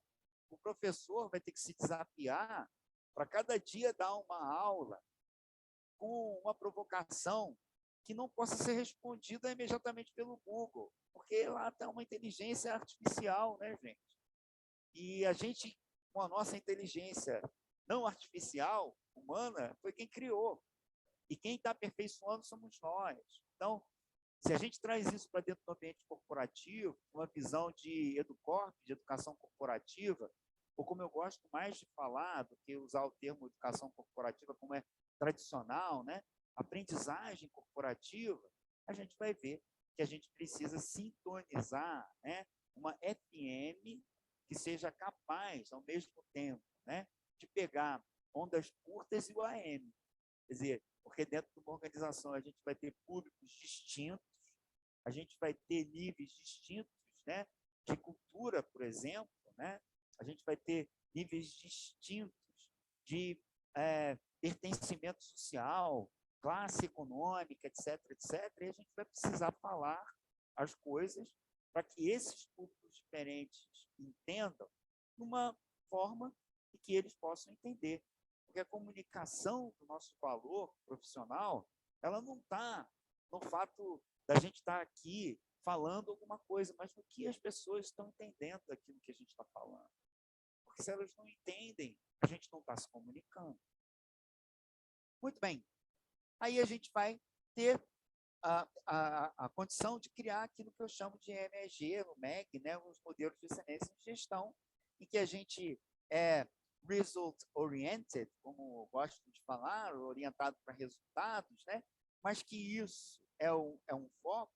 o professor vai ter que se desafiar para cada dia dar uma aula com uma provocação que não possa ser respondida imediatamente pelo Google, porque lá está uma inteligência artificial, né, gente? E a gente, com a nossa inteligência não artificial, humana, foi quem criou. E quem está aperfeiçoando somos nós. Então, se a gente traz isso para dentro do ambiente corporativo, uma visão de EduCorp, de educação corporativa, ou como eu gosto mais de falar do que usar o termo educação corporativa, como é tradicional, né? Aprendizagem corporativa, a gente vai ver que a gente precisa sintonizar, né? Uma FM que seja capaz, ao mesmo tempo, né? De pegar ondas curtas e o AM. Quer dizer, porque dentro de uma organização a gente vai ter públicos distintos, a gente vai ter níveis distintos, né, de cultura, por exemplo, né? A gente vai ter níveis distintos de pertencimento social, classe econômica, etc., etc., e a gente vai precisar falar as coisas para que esses públicos diferentes entendam de uma forma que eles possam entender. Porque a comunicação do nosso valor profissional, ela não está no fato da gente estar aqui falando alguma coisa, mas no que as pessoas estão entendendo daquilo que a gente está falando. Porque se elas não entendem, a gente não está se comunicando. Muito bem. Aí a gente vai ter a condição de criar aquilo que eu chamo de MEG, o MEG, né, os modelos de excelência em gestão, em que a gente é result-oriented, como eu gosto de falar, orientado para resultados, né? Mas que isso é um foco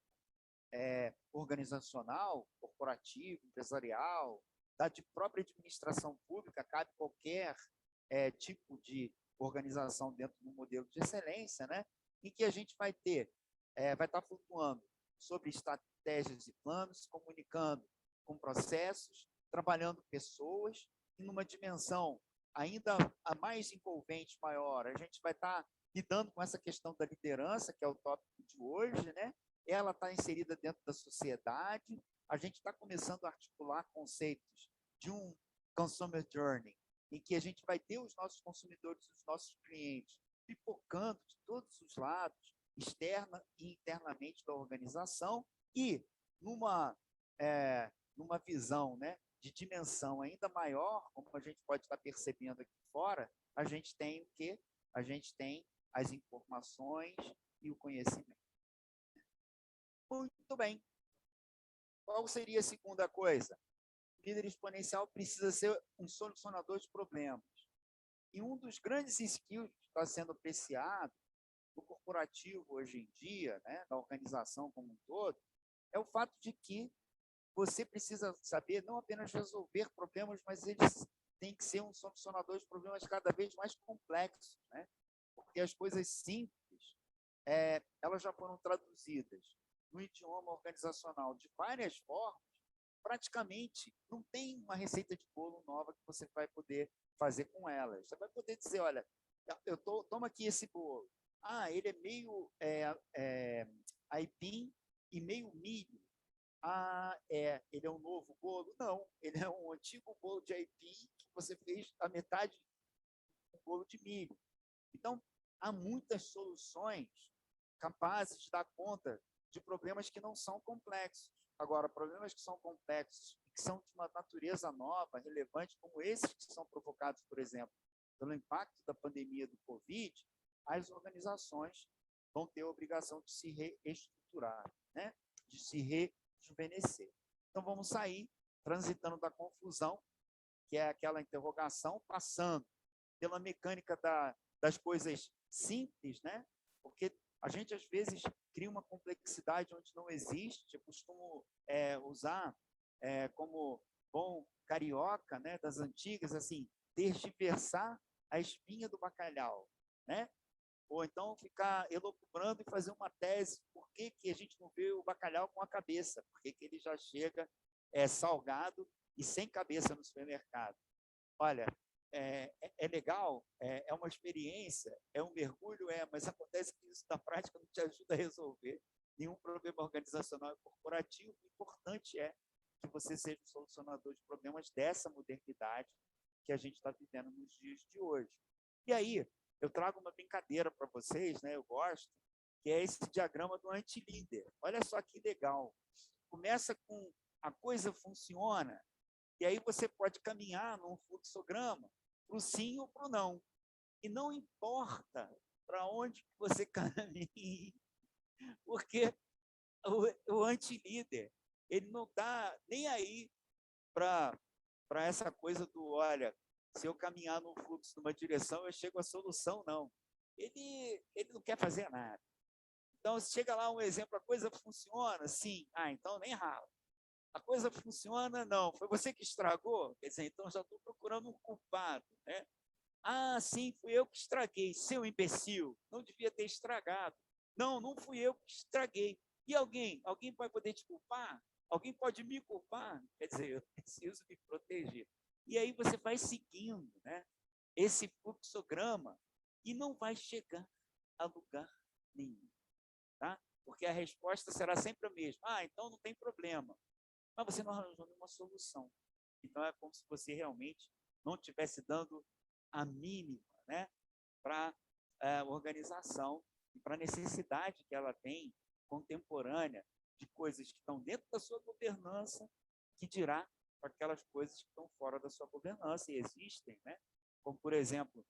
organizacional, corporativo, empresarial, da própria administração pública, cabe qualquer tipo de organização dentro do modelo de excelência, né? Em que a gente vai ter, vai estar flutuando sobre estratégias e planos, comunicando com processos, trabalhando pessoas, e numa dimensão ainda a mais envolvente, maior, a gente vai estar lidando com essa questão da liderança, que é o tópico de hoje, né? Ela está inserida dentro da sociedade, a gente está começando a articular conceitos de um consumer journey, em que a gente vai ter os nossos consumidores, os nossos clientes, pipocando de todos os lados, externa e internamente da organização, e numa visão, né, de dimensão ainda maior, como a gente pode estar percebendo aqui fora, a gente tem o quê? A gente tem as informações e o conhecimento. Muito bem. Qual seria a segunda coisa? O líder exponencial precisa ser um solucionador de problemas. E um dos grandes skills que está sendo apreciado no corporativo hoje em dia, né, na organização como um todo, é o fato de que você precisa saber não apenas resolver problemas, mas eles têm que ser um solucionador de problemas cada vez mais complexos, né? Porque as coisas simples, elas já foram traduzidas no idioma organizacional de várias formas, praticamente não tem uma receita de bolo nova que você vai poder fazer com elas. Você vai poder dizer, olha, toma aqui esse bolo. Ah, ele é meio aipim e meio milho. Ah, ele é um novo bolo? Não, ele é um antigo bolo de aipim que você fez a metade do bolo de milho. Então, há muitas soluções capazes de dar conta de problemas que não são complexos. Agora, problemas que são complexos e que são de uma natureza nova, relevante, como esses que são provocados, por exemplo, pelo impacto da pandemia do Covid, as organizações vão ter a obrigação de se reestruturar, né? De se rejuvenescer. Então, vamos sair transitando da confusão, que é aquela interrogação, passando pela mecânica das coisas simples, né? Porque a gente, às vezes, cria uma complexidade onde não existe. Eu costumo usar como bom carioca, né, das antigas, assim, tergiversar a espinha do bacalhau, né? Ou então ficar elucubrando e fazer uma tese, por que a gente não vê o bacalhau com a cabeça? Por que ele já chega salgado e sem cabeça no supermercado? Olha, é legal, é uma experiência, é um mergulho, mas acontece que isso na prática não te ajuda a resolver nenhum problema organizacional e corporativo. O importante é que você seja o solucionador de problemas dessa modernidade que a gente está vivendo nos dias de hoje. E aí, eu trago uma brincadeira para vocês, né? Eu gosto, que é esse diagrama do anti-líder. Olha só que legal. Começa com a coisa funciona, E aí você pode caminhar num fluxograma para o sim ou para o não. E não importa para onde você caminhe, porque o anti-líder, ele não está nem aí para essa coisa do, olha, se eu caminhar num fluxo numa direção, eu chego à solução, não. Ele não quer fazer nada. Então, se chega lá um exemplo, a coisa funciona, sim. Então nem rala. A coisa funciona, não. Foi você que estragou? Quer dizer, então já estou procurando um culpado, né? Sim, fui eu que estraguei. Seu imbecil, não devia ter estragado. Não, não fui eu que estraguei. E alguém? Alguém vai poder te culpar? Alguém pode me culpar? Quer dizer, eu preciso me proteger. E aí você vai seguindo, né, esse fluxograma e não vai chegar a lugar nenhum, tá? Porque a resposta será sempre a mesma. Então não tem problema. Mas você não arranjou nenhuma solução. Então é como se você realmente não estivesse dando a mínima, né, para a organização e para a necessidade que ela tem contemporânea de coisas que estão dentro da sua governança, que dirá para aquelas coisas que estão fora da sua governança e existem, né? Como, por exemplo,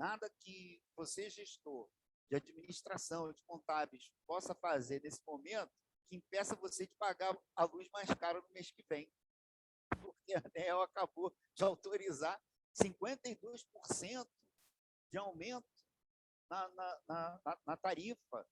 nada que você, gestor de administração, de contábeis, possa fazer nesse momento que impeça você de pagar a luz mais cara no mês que vem. Porque a ANEEL acabou de autorizar 52% de aumento na tarifa.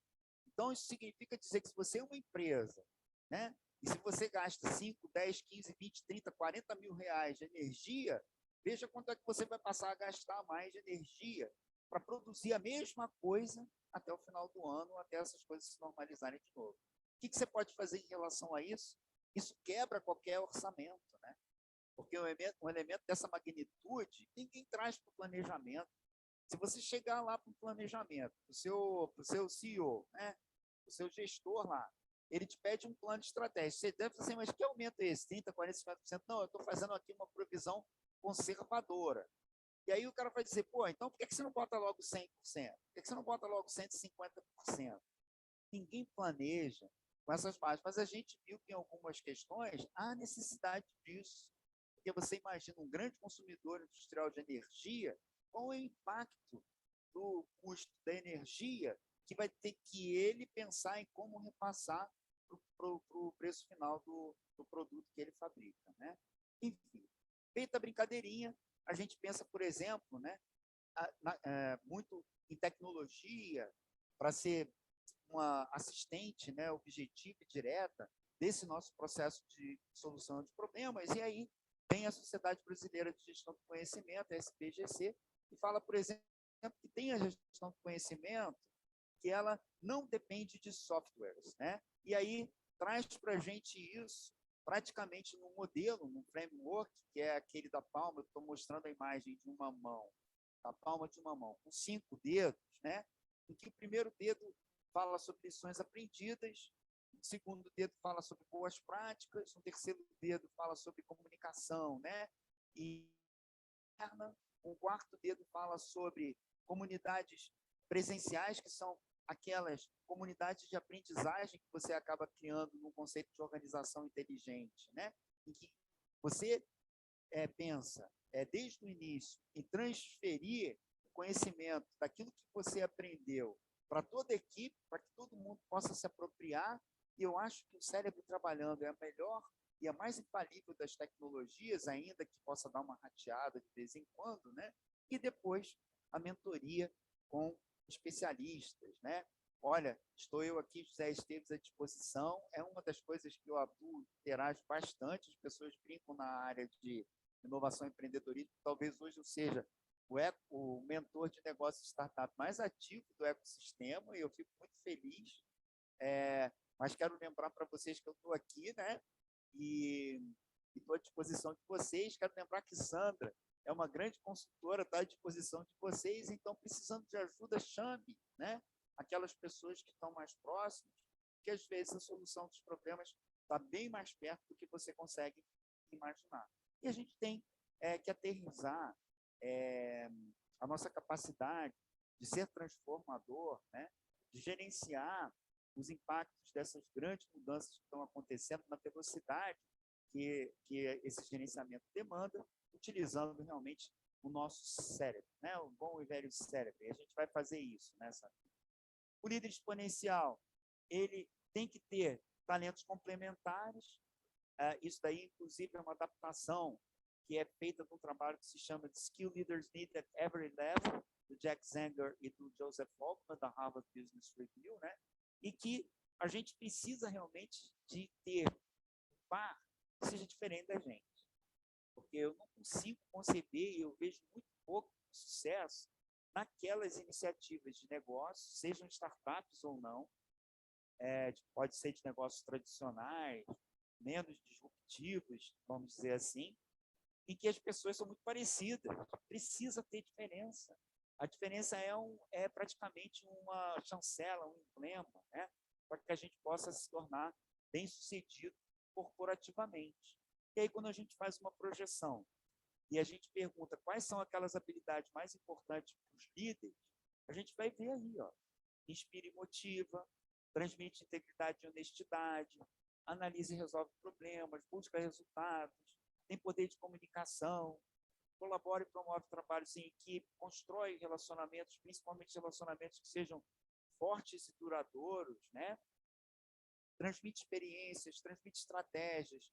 Então, isso significa dizer que se você é uma empresa, né, e se você gasta 5, 10, 15, 20, 30, 40 mil reais de energia, veja quanto é que você vai passar a gastar mais de energia para produzir a mesma coisa até o final do ano, até essas coisas se normalizarem de novo. O que você pode fazer em relação a isso? Isso quebra qualquer orçamento, né? Porque um elemento dessa magnitude, ninguém traz para o planejamento. Se você chegar lá para o planejamento, para o seu CEO, né, o seu gestor lá, ele te pede um plano de estratégia. Você deve dizer, mas que aumento é esse? 30%, 40%, 50%? Não, eu estou fazendo aqui uma provisão conservadora. E aí o cara vai dizer, então por que você não bota logo 100%? Por que você não bota logo 150%? Ninguém planeja com essas bases, mas a gente viu que em algumas questões há necessidade disso. Porque você imagina um grande consumidor industrial de energia, qual é o impacto do custo da energia que vai ter que ele pensar em como repassar para o preço final do produto que ele fabrica, né? Enfim, feita a brincadeirinha, a gente pensa, por exemplo, né, muito em tecnologia para ser uma assistente, né, objetiva e direta desse nosso processo de solução de problemas. E aí tem a Sociedade Brasileira de Gestão do Conhecimento, a SBGC, que fala, por exemplo, que tem a gestão do conhecimento que ela não depende de softwares, né? E aí traz para a gente isso praticamente num modelo, num framework, que é aquele da palma. Eu estou mostrando a imagem de uma mão, da palma de uma mão, com 5 dedos, né? Em que o primeiro dedo fala sobre lições aprendidas, o segundo dedo fala sobre boas práticas, o terceiro dedo fala sobre comunicação, né? E o quarto dedo fala sobre comunidades presenciais, que são aquelas comunidades de aprendizagem que você acaba criando no conceito de organização inteligente, né? Em que você pensa desde o início em transferir o conhecimento daquilo que você aprendeu para toda a equipe, para que todo mundo possa se apropriar. E eu acho que o cérebro trabalhando é a melhor e a mais infalível das tecnologias, ainda que possa dar uma rateada de vez em quando, né? E depois a mentoria com especialistas, né? Olha, estou eu aqui, José Esteves, à disposição. É uma das coisas que o Abdul interage bastante. As pessoas brincam na área de inovação e empreendedorismo. Talvez hoje eu seja o mentor de negócio de startup mais ativo do ecossistema, e eu fico muito feliz. Mas quero lembrar para vocês que eu estou aqui, né? E estou à disposição de vocês. Quero lembrar que Sandra é uma grande consultora, está à disposição de vocês. Então, precisando de ajuda, chame, né, aquelas pessoas que estão mais próximas, que às vezes a solução dos problemas está bem mais perto do que você consegue imaginar. E a gente tem que aterrissar a nossa capacidade de ser transformador, né, de gerenciar os impactos dessas grandes mudanças que estão acontecendo na velocidade que esse gerenciamento demanda, utilizando realmente o nosso cérebro, né? O bom e velho cérebro. E a gente vai fazer isso, né? O líder exponencial, ele tem que ter talentos complementares. Isso daí, inclusive, é uma adaptação que é feita de um trabalho que se chama de Skill Leaders Need at Every Level, do Jack Zenger e do Joseph Altman, da Harvard Business Review, né? E que a gente precisa realmente de ter um par que seja diferente da gente. Porque eu não consigo conceber, e eu vejo muito pouco sucesso naquelas iniciativas de negócio, sejam startups ou não, pode ser de negócios tradicionais, menos disruptivos, vamos dizer assim, em que as pessoas são muito parecidas. Precisa ter diferença. A diferença é praticamente uma chancela, um emblema, né? Para que a gente possa se tornar bem-sucedido corporativamente. E aí, quando a gente faz uma projeção e a gente pergunta quais são aquelas habilidades mais importantes para os líderes, a gente vai ver aí, ó, inspira e motiva, transmite integridade e honestidade, analisa e resolve problemas, busca resultados, tem poder de comunicação, colabora e promove trabalhos em equipe, constrói relacionamentos, principalmente relacionamentos que sejam fortes e duradouros, né? Transmite experiências, transmite estratégias,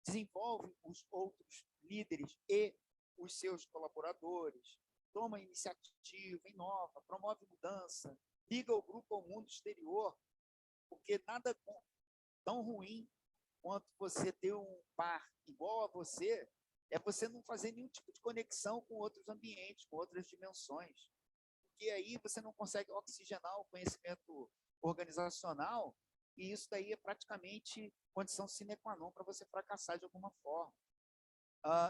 desenvolve os outros líderes e os seus colaboradores, toma iniciativa, inova, promove mudança, liga o grupo ao mundo exterior, porque nada tão ruim quanto você ter um par igual a você é você não fazer nenhum tipo de conexão com outros ambientes, com outras dimensões. Porque aí você não consegue oxigenar o conhecimento organizacional e isso daí é praticamente condição sine qua non para você fracassar de alguma forma.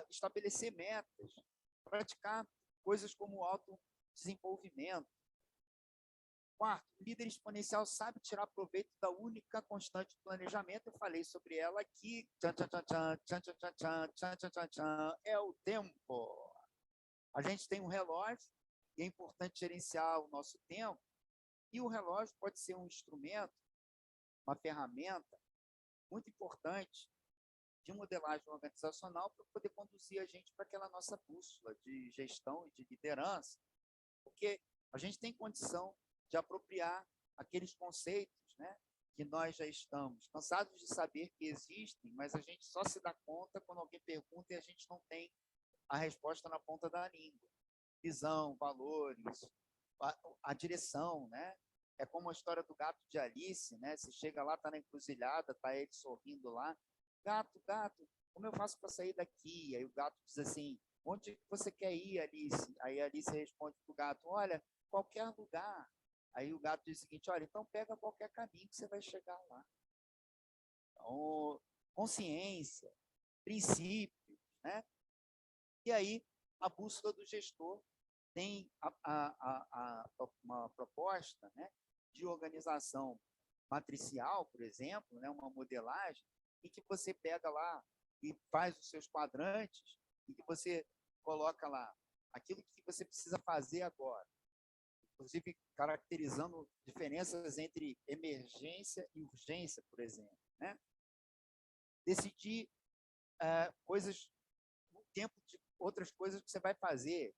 Estabelecer metas, praticar coisas como autodesenvolvimento. Quarto, o líder exponencial sabe tirar proveito da única constante do planejamento. Eu falei sobre ela aqui. É o tempo. A gente tem um relógio e é importante gerenciar o nosso tempo. E o relógio pode ser um instrumento, uma ferramenta muito importante de modelagem organizacional para poder conduzir a gente para aquela nossa bússola de gestão e de liderança. Porque a gente tem condição de apropriar aqueles conceitos, né, que nós já estamos cansados de saber que existem, mas a gente só se dá conta quando alguém pergunta e a gente não tem a resposta na ponta da língua. Visão, valores, a direção, né? É como a história do gato de Alice, né? Você chega lá, está na encruzilhada, está ele sorrindo lá. Gato, gato, como eu faço para sair daqui? Aí o gato diz assim, onde você quer ir, Alice? Aí a Alice responde para o gato, olha, qualquer lugar. Aí o gato diz o seguinte, olha, então pega qualquer caminho que você vai chegar lá. Então, consciência, princípios, né? E aí, a bússola do gestor tem uma proposta, né, de organização matricial, por exemplo, né, uma modelagem, em que você pega lá e faz os seus quadrantes, e que você coloca lá aquilo que você precisa fazer agora, inclusive caracterizando diferenças entre emergência e urgência, por exemplo, né? Decidir coisas no tempo de outras coisas que você vai fazer,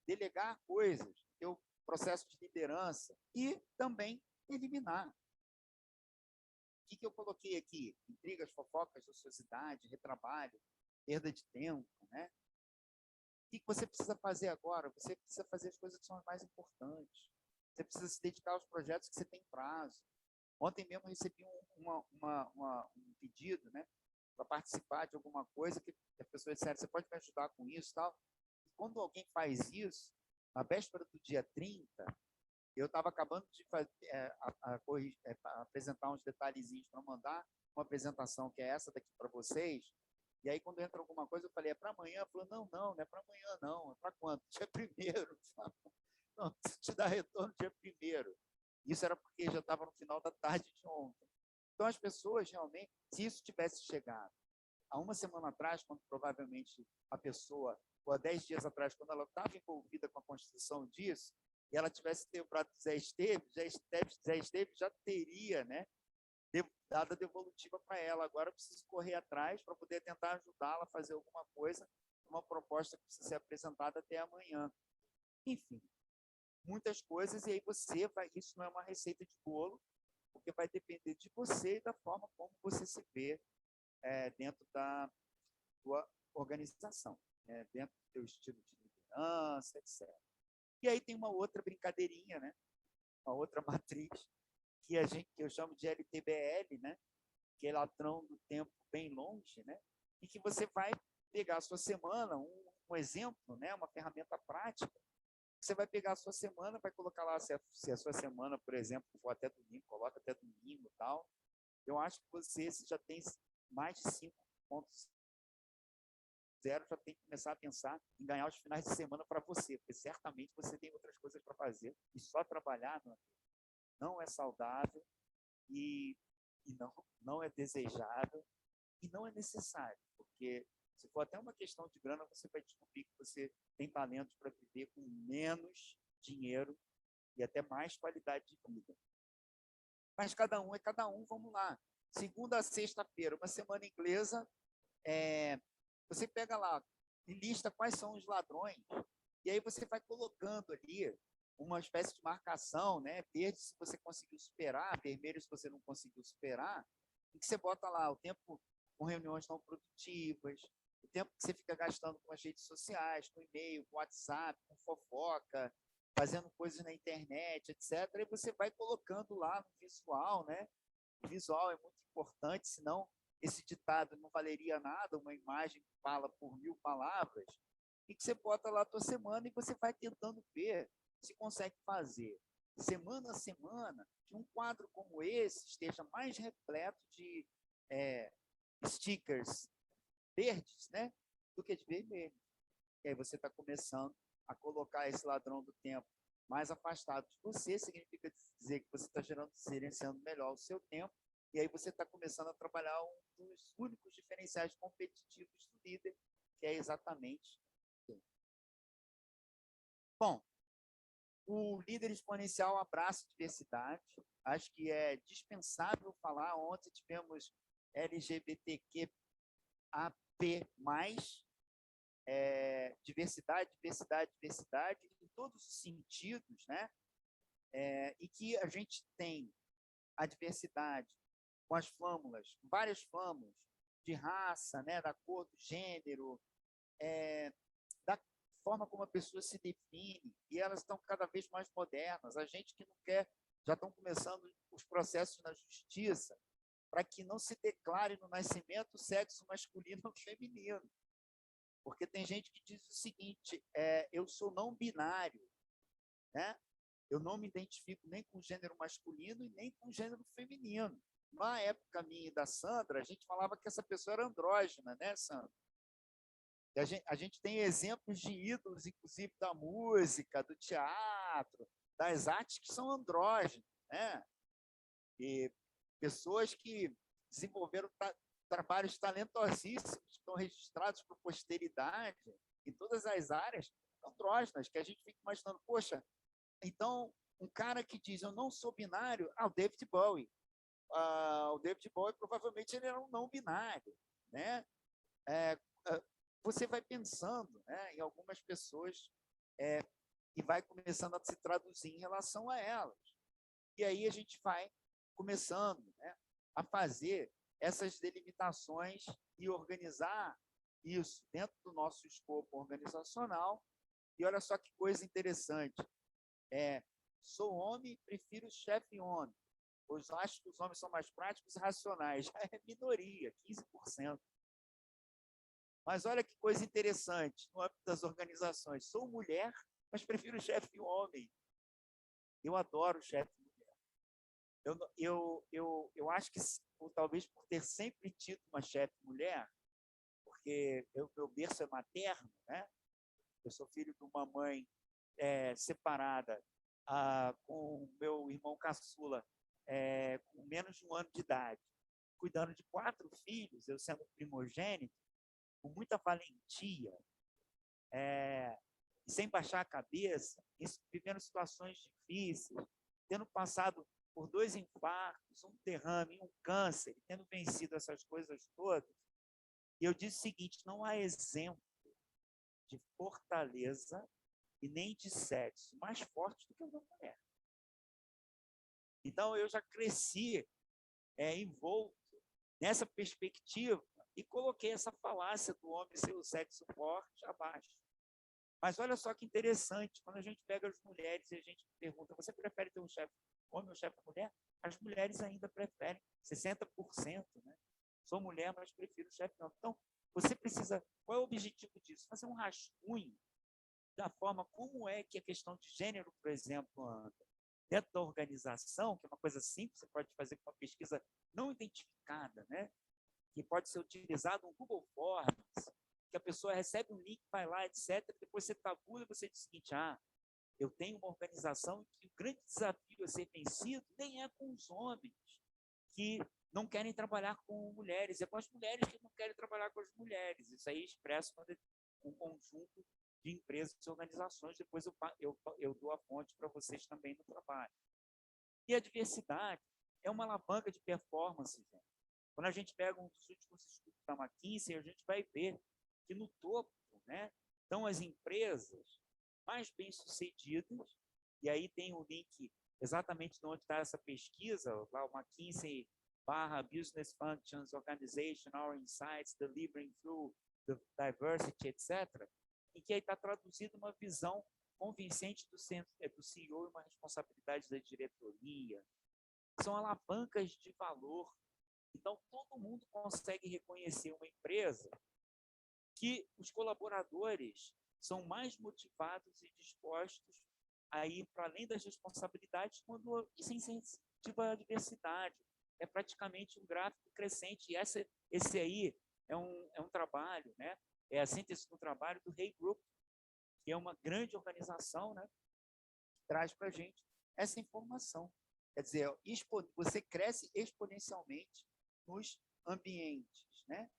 delegar coisas, ter o processo de liderança e também eliminar. O que eu coloquei aqui? Intrigas, fofocas, ociosidade, retrabalho, perda de tempo, né? O que você precisa fazer agora? Você precisa fazer as coisas que são as mais importantes. Você precisa se dedicar aos projetos que você tem prazo. Ontem mesmo eu recebi um pedido, né, para participar de alguma coisa que as pessoas disseram, você pode me ajudar com isso e tal. E quando alguém faz isso, na véspera do dia 30, eu estava acabando de apresentar uns detalhezinhos para mandar uma apresentação que é essa daqui para vocês. E aí, quando entra alguma coisa, eu falei, é para amanhã? Falou, não é para amanhã, não. É para quando? Dia 1º. Não, te dá retorno dia 1º. Isso era porque já estava no final da tarde de ontem. Então, as pessoas realmente, se isso tivesse chegado há uma semana atrás, quando provavelmente a pessoa, ou há 10 dias atrás, quando ela estava envolvida com a construção disso, e ela tivesse lembrado do Zé Esteves, já teria, né, dada devolutiva para ela. Agora eu preciso correr atrás para poder tentar ajudá-la a fazer alguma coisa, uma proposta que precisa ser apresentada até amanhã. Enfim, muitas coisas, e aí você vai, isso não é uma receita de bolo, porque vai depender de você e da forma como você se vê dentro da sua organização, dentro do seu estilo de liderança, etc. E aí tem uma outra brincadeirinha, né? Uma outra matriz que eu chamo de LTBL, né? Que é ladrão do tempo bem longe, né? E que você vai pegar a sua semana, um exemplo, né? Uma ferramenta prática. Você vai pegar a sua semana, vai colocar lá se a sua semana, por exemplo, for até domingo, coloca até domingo e tal. Eu acho que você já tem mais de 5,0, já tem que começar a pensar em ganhar os finais de semana para você, porque certamente você tem outras coisas para fazer e só trabalhar não é saudável e não é desejável e não é necessário, porque se for até uma questão de grana, você vai descobrir que você tem talentos para viver com menos dinheiro e até mais qualidade de vida. Mas cada um é cada um, vamos lá. Segunda a sexta-feira, uma semana inglesa, você pega lá e lista quais são os ladrões, e aí você vai colocando ali uma espécie de marcação, né? Verde se você conseguiu superar, vermelho se você não conseguiu superar, e que você bota lá o tempo com reuniões não produtivas, o tempo que você fica gastando com as redes sociais, com e-mail, com WhatsApp, com fofoca, fazendo coisas na internet, etc. E você vai colocando lá no visual, né? O visual é muito importante, senão esse ditado não valeria nada, uma imagem fala por 1000 palavras, e que você bota lá a tua semana e você vai tentando ver se consegue fazer, semana a semana, que um quadro como esse esteja mais repleto de stickers verdes, né, do que de vermelho. E aí você está começando a colocar esse ladrão do tempo mais afastado de você, significa dizer que você está gerenciando melhor o seu tempo, e aí você está começando a trabalhar um dos únicos diferenciais competitivos do líder, que é exatamente isso. Bom, o líder exponencial abraça a diversidade. Acho que é dispensável falar. Ontem tivemos LGBTQAP+, diversidade, diversidade, diversidade, em todos os sentidos, né? E que a gente tem a diversidade com as flâmulas, várias flâmulas de raça, né? Da cor, do gênero, da forma como a pessoa se define, e elas estão cada vez mais modernas. A gente que não quer, já estão começando os processos na justiça para que não se declare no nascimento o sexo masculino ou feminino. Porque tem gente que diz o seguinte, eu sou não binário, né? Eu não me identifico nem com gênero masculino e nem com gênero feminino. Na época minha e da Sandra, a gente falava que essa pessoa era andrógena, né, Sandra? E a gente tem exemplos de ídolos, inclusive da música, do teatro, das artes que são andrógenos, né? E pessoas que desenvolveram trabalhos talentosíssimos, que estão registrados para a posteridade em todas as áreas andrógenas, que a gente fica imaginando, poxa, então um cara que diz eu não sou binário, o David Bowie. O David Bowie provavelmente ele era um não binário, né? Você vai pensando, né, em algumas pessoas e vai começando a se traduzir em relação a elas. E aí a gente vai começando, né, a fazer essas delimitações e organizar isso dentro do nosso escopo organizacional. E olha só que coisa interessante. Sou homem, prefiro chefe homem. Pois acho que os homens são mais práticos e racionais. Já é minoria, 15%. Mas olha que coisa interessante no âmbito das organizações. Sou mulher, mas prefiro chefe homem. Eu adoro chefe mulher. Eu acho que, talvez por ter sempre tido uma chefe mulher, porque meu berço é materno, né? Eu sou filho de uma mãe separada com meu irmão caçula com menos de 1 ano de idade, cuidando de 4 filhos, eu sendo primogênito, com muita valentia, sem baixar a cabeça, vivendo situações difíceis, tendo passado por 2 infartos, um derrame, um câncer, tendo vencido essas coisas todas. E eu disse o seguinte: não há exemplo de fortaleza e nem de sexo mais forte do que o da mulher. Então, eu já cresci envolto nessa perspectiva e coloquei essa falácia do homem ser o sexo forte abaixo. Mas olha só que interessante, quando a gente pega as mulheres e a gente pergunta: você prefere ter um chefe homem ou chefe mulher? As mulheres ainda preferem, 60%, né? Sou mulher, mas prefiro o chefe não. Então, você precisa, qual é o objetivo disso? Fazer um rascunho da forma como é que a questão de gênero, por exemplo, anda. Dentro da organização, que é uma coisa simples, você pode fazer com uma pesquisa não identificada, né? Que pode ser utilizado um Google Forms, que a pessoa recebe um link, vai lá, etc. Depois você tabula e você diz o seguinte: eu tenho uma organização que o grande desafio a ser vencido nem é com os homens que não querem trabalhar com mulheres, é com as mulheres que não querem trabalhar com as mulheres. Isso aí expressa um conjunto de empresas e organizações. Depois eu dou a fonte para vocês também no trabalho. E a diversidade é uma alavanca de performance, gente. Quando a gente pega um dos últimos estudos da McKinsey, a gente vai ver que no topo, né, estão as empresas mais bem-sucedidas, e aí tem o link exatamente de onde está essa pesquisa, lá o McKinsey /Business Functions Organization, Our Insights, Delivering Through the Diversity, etc., em que aí está traduzida uma visão convincente do CEO e uma responsabilidade da diretoria. São alavancas de valor. Então, todo mundo consegue reconhecer uma empresa que os colaboradores são mais motivados e dispostos a ir para além das responsabilidades quando se incentiva a diversidade. É praticamente um gráfico crescente. E esse aí é um trabalho, né? É a síntese do trabalho do Hay Group, que é uma grande organização, né? Que traz para a gente essa informação. Quer dizer, você cresce exponencialmente nos ambientes, né?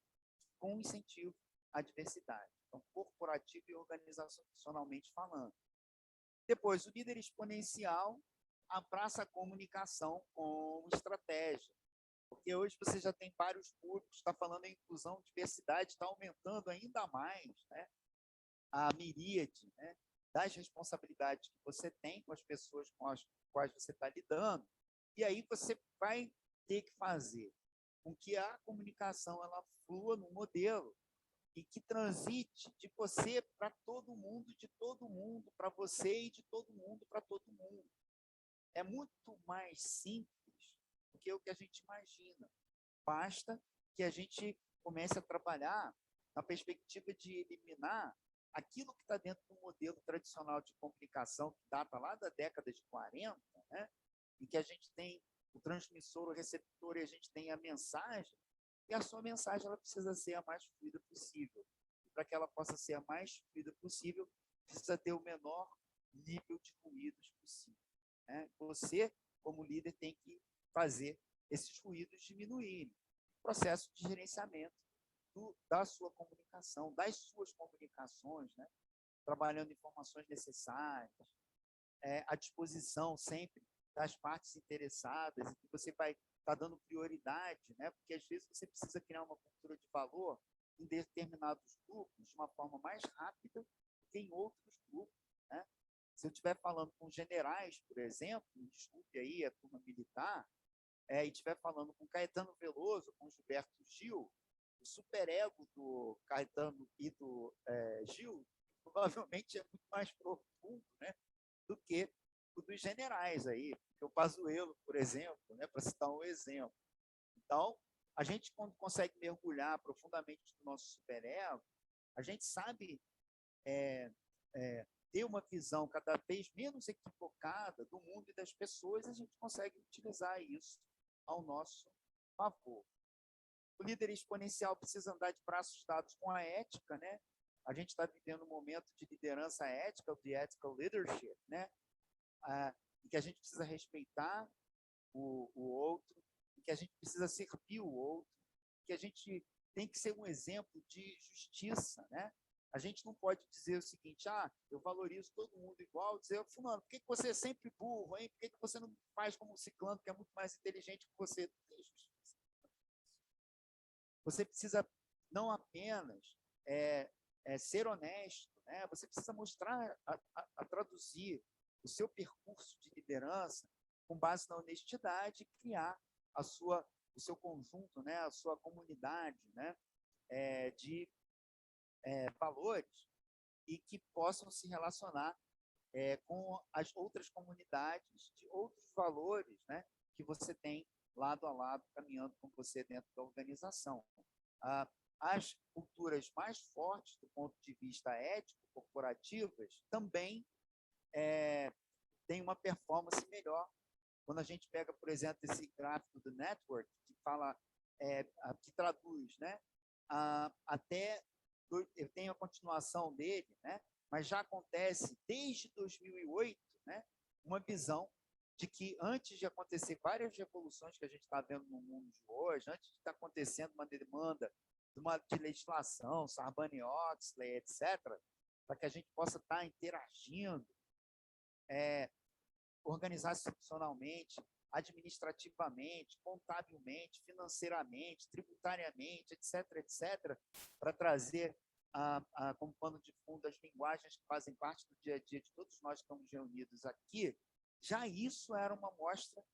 Com incentivo à diversidade. Então, corporativo e organizacionalmente falando. Depois, o líder exponencial abraça a comunicação como estratégia. Porque hoje você já tem vários públicos, está falando em inclusão, diversidade, está aumentando ainda mais, né, a miríade, né, das responsabilidades que você tem com as pessoas com as quais você está lidando. E aí você vai ter que fazer com que a comunicação ela flua no modelo e que transite de você para todo mundo, de todo mundo para você e de todo mundo para todo mundo. É muito mais simples do que o que a gente imagina. Basta que a gente comece a trabalhar na perspectiva de eliminar aquilo que está dentro do modelo tradicional de comunicação, que data lá da década de 40, né? Em que a gente tem o transmissor, o receptor, e a gente tem a mensagem, e a sua mensagem ela precisa ser a mais fluida possível. E para que ela possa ser a mais fluida possível, precisa ter o menor nível de ruídos possível, né? Você, como líder, tem que fazer esses ruídos diminuírem. Processo de gerenciamento da sua comunicação, das suas comunicações, né? Trabalhando informações necessárias, à disposição sempre das partes interessadas, e que você vai estar dando prioridade, né? Porque às vezes você precisa criar uma cultura de valor em determinados grupos de uma forma mais rápida do que em outros grupos, né? Se eu estiver falando com generais, por exemplo, desculpe aí a turma militar, e estiver falando com Caetano Veloso, com Gilberto Gil, o superego do Caetano e do Gil provavelmente é muito mais profundo, né, do que o dos generais aí, o Pazuello, por exemplo, né, para citar um exemplo. Então, a gente, quando consegue mergulhar profundamente no nosso superego, a gente sabe ter uma visão cada vez menos equivocada do mundo e das pessoas, e a gente consegue utilizar isso ao nosso favor. O líder exponencial precisa andar de braços dados com a ética, né? A gente está vivendo um momento de liderança ética, de ethical leadership, né? Em que a gente precisa respeitar o outro, em que a gente precisa servir o outro, que a gente tem que ser um exemplo de justiça, né? A gente não pode dizer o seguinte, eu valorizo todo mundo igual, dizer, fulano, por que você é sempre burro, hein? Por que você não faz como o ciclano, que é muito mais inteligente que você? Você precisa não apenas ser honesto, né? Você precisa mostrar, a traduzir o seu percurso de liderança com base na honestidade e criar o seu conjunto, né? A sua comunidade, né? De valores e que possam se relacionar com as outras comunidades de outros valores, né? Que você tem lado a lado caminhando com você dentro da organização. As culturas mais fortes do ponto de vista ético, corporativas, também têm uma performance melhor. Quando a gente pega, por exemplo, esse gráfico do Network, que fala, que traduz, né, até, eu tenho a continuação dele, né, mas já acontece desde 2008, né, uma visão de que antes de acontecer várias revoluções que a gente está vendo no mundo de hoje, antes de estar acontecendo uma demanda de legislação, Sarbanes-Oxley, etc., para que a gente possa estar interagindo organizacionalmente, administrativamente, contabilmente, financeiramente, tributariamente, etc., para trazer como pano de fundo as linguagens que fazem parte do dia a dia de todos nós que estamos reunidos aqui, já isso era uma mostra.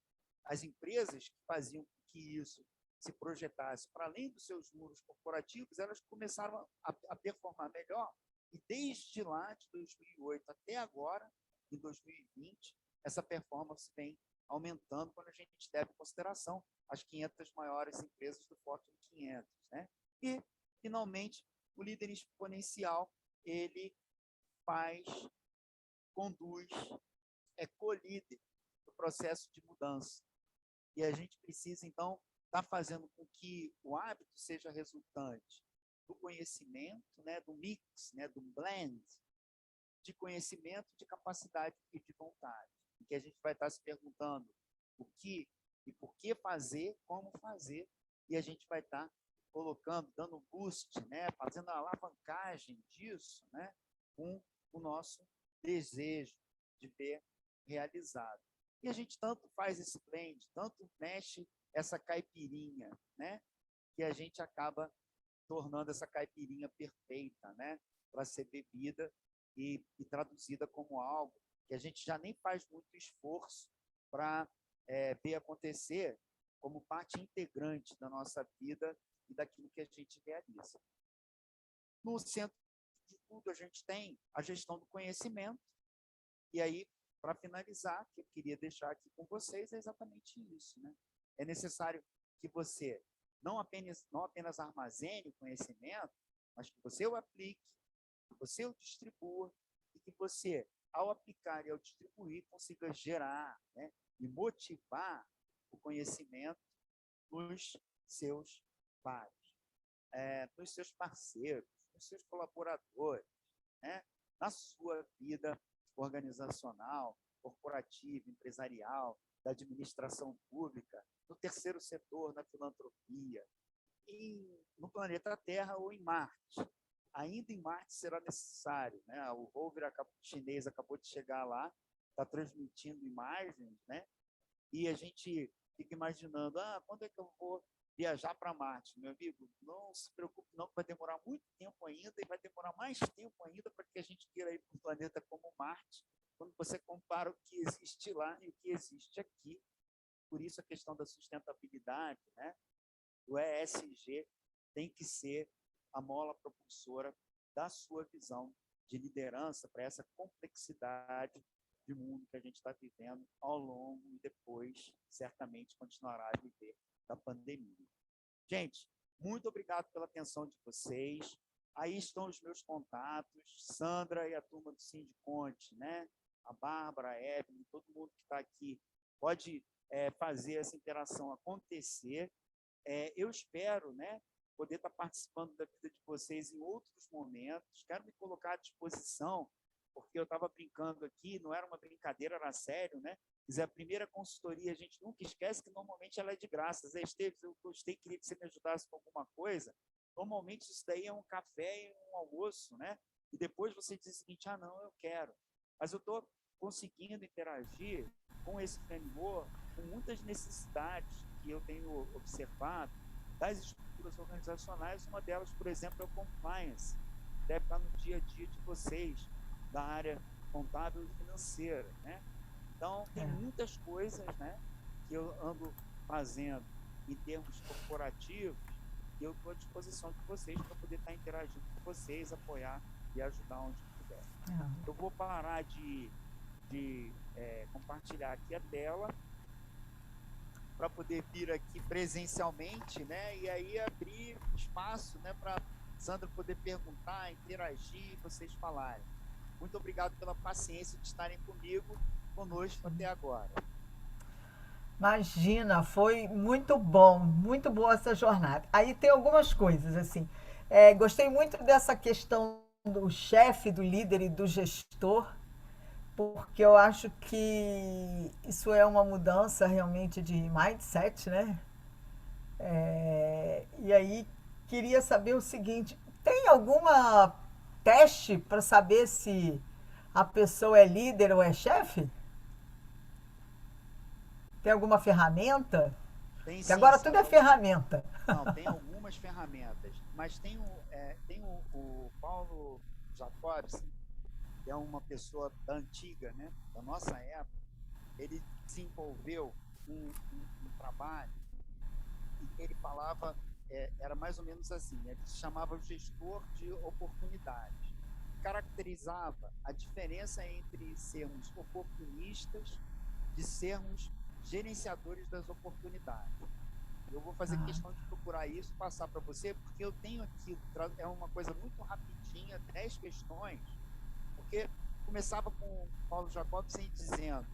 As empresas que faziam com que isso se projetasse para além dos seus muros corporativos, elas começaram a performar melhor. E desde lá, de 2008 até agora, em 2020, essa performance vem aumentando quando a gente leva em consideração as 500 maiores empresas do Fortune 500. Né? E, finalmente, o líder exponencial, ele conduz, co-líder do processo de mudança. E a gente precisa, então, estar fazendo com que o hábito seja resultante do conhecimento, né, do mix, né, do blend de conhecimento, de capacidade e de vontade. Em que a gente vai estar se perguntando o que e por que fazer, como fazer, e a gente vai estar colocando, dando boost, né, fazendo a alavancagem disso, né, com o nosso desejo de ver realizado. E a gente tanto faz esse blend, tanto mexe essa caipirinha, né, que a gente acaba tornando essa caipirinha perfeita, né, para ser bebida e traduzida como algo que a gente já nem faz muito esforço para ver acontecer como parte integrante da nossa vida e daquilo que a gente realiza. No centro de tudo, a gente tem a gestão do conhecimento, e aí, para finalizar, que eu queria deixar aqui com vocês, é exatamente isso. Né? É necessário que você não apenas armazene o conhecimento, mas que você o aplique, que você o distribua, e que você, ao aplicar e ao distribuir, consiga gerar, né, e motivar o conhecimento nos seus pares, nos seus parceiros, nos seus colaboradores, né, na sua vida organizacional, corporativa, empresarial, da administração pública, no terceiro setor, na filantropia, no planeta Terra ou em Marte. Ainda em Marte será necessário, né? O rover chinês acabou de chegar lá, está transmitindo imagens, né? E a gente fica imaginando, quando é que eu vou viajar para Marte? Meu amigo, não se preocupe não, que vai demorar muito tempo ainda e vai demorar mais tempo ainda para que a gente queira ir para um planeta como Marte, quando você compara o que existe lá e o que existe aqui. Por isso a questão da sustentabilidade, né? O ESG tem que ser a mola propulsora da sua visão de liderança para essa complexidade de mundo que a gente está vivendo ao longo e depois, certamente, continuará a viver da pandemia. Gente, muito obrigado pela atenção de vocês. Aí estão os meus contatos, Sandra e a turma do Sindiconte, né? A Bárbara, a Evelyn, todo mundo que está aqui pode fazer essa interação acontecer. Eu espero, né, poder estar participando da vida de vocês em outros momentos. Quero me colocar à disposição, porque eu estava brincando aqui, não era uma brincadeira, era sério, né? Mas a primeira consultoria, a gente nunca esquece que normalmente ela é de graça. Zé Esteves, eu gostei, queria que você me ajudasse com alguma coisa. Normalmente isso daí é um café e um almoço, né? E depois você diz o seguinte, não, eu quero. Mas eu estou conseguindo interagir com esse framework, com muitas necessidades que eu tenho observado das estruturas organizacionais. Uma delas, por exemplo, é o compliance. Deve estar no dia a dia de vocês, da área contábil e financeira, né? Então, tem muitas coisas, né, que eu ando fazendo em termos corporativos e eu estou à disposição de vocês para poder estar interagindo com vocês, apoiar e ajudar onde puder. Eu vou parar de compartilhar aqui a tela para poder vir aqui presencialmente, né? E aí abrir espaço, né, para Sandra poder perguntar, interagir, vocês falarem. Muito obrigado pela paciência de estarem conosco até agora. Imagina, foi muito bom, muito boa essa jornada. Aí tem algumas coisas, assim. Gostei muito dessa questão do chefe, do líder e do gestor, porque eu acho que isso é uma mudança realmente de mindset, né? E aí queria saber o seguinte: tem alguma teste para saber se a pessoa é líder ou é chefe? Tem alguma ferramenta? Tem Porque sim, agora tudo é Sandra. ferramenta. Não, tem algumas ferramentas, mas tem o Paulo Jacobson, que é uma pessoa da antiga, né, da nossa época. Ele desenvolveu um trabalho em que ele falava, era mais ou menos assim, ele se chamava gestor de oportunidades. Caracterizava a diferença entre sermos oportunistas de sermos gerenciadores das oportunidades. Eu vou fazer questão de procurar isso, passar para você, porque eu tenho aqui, é uma coisa muito rapidinha, 10 questões, porque começava com o Paulo Jacobson dizendo,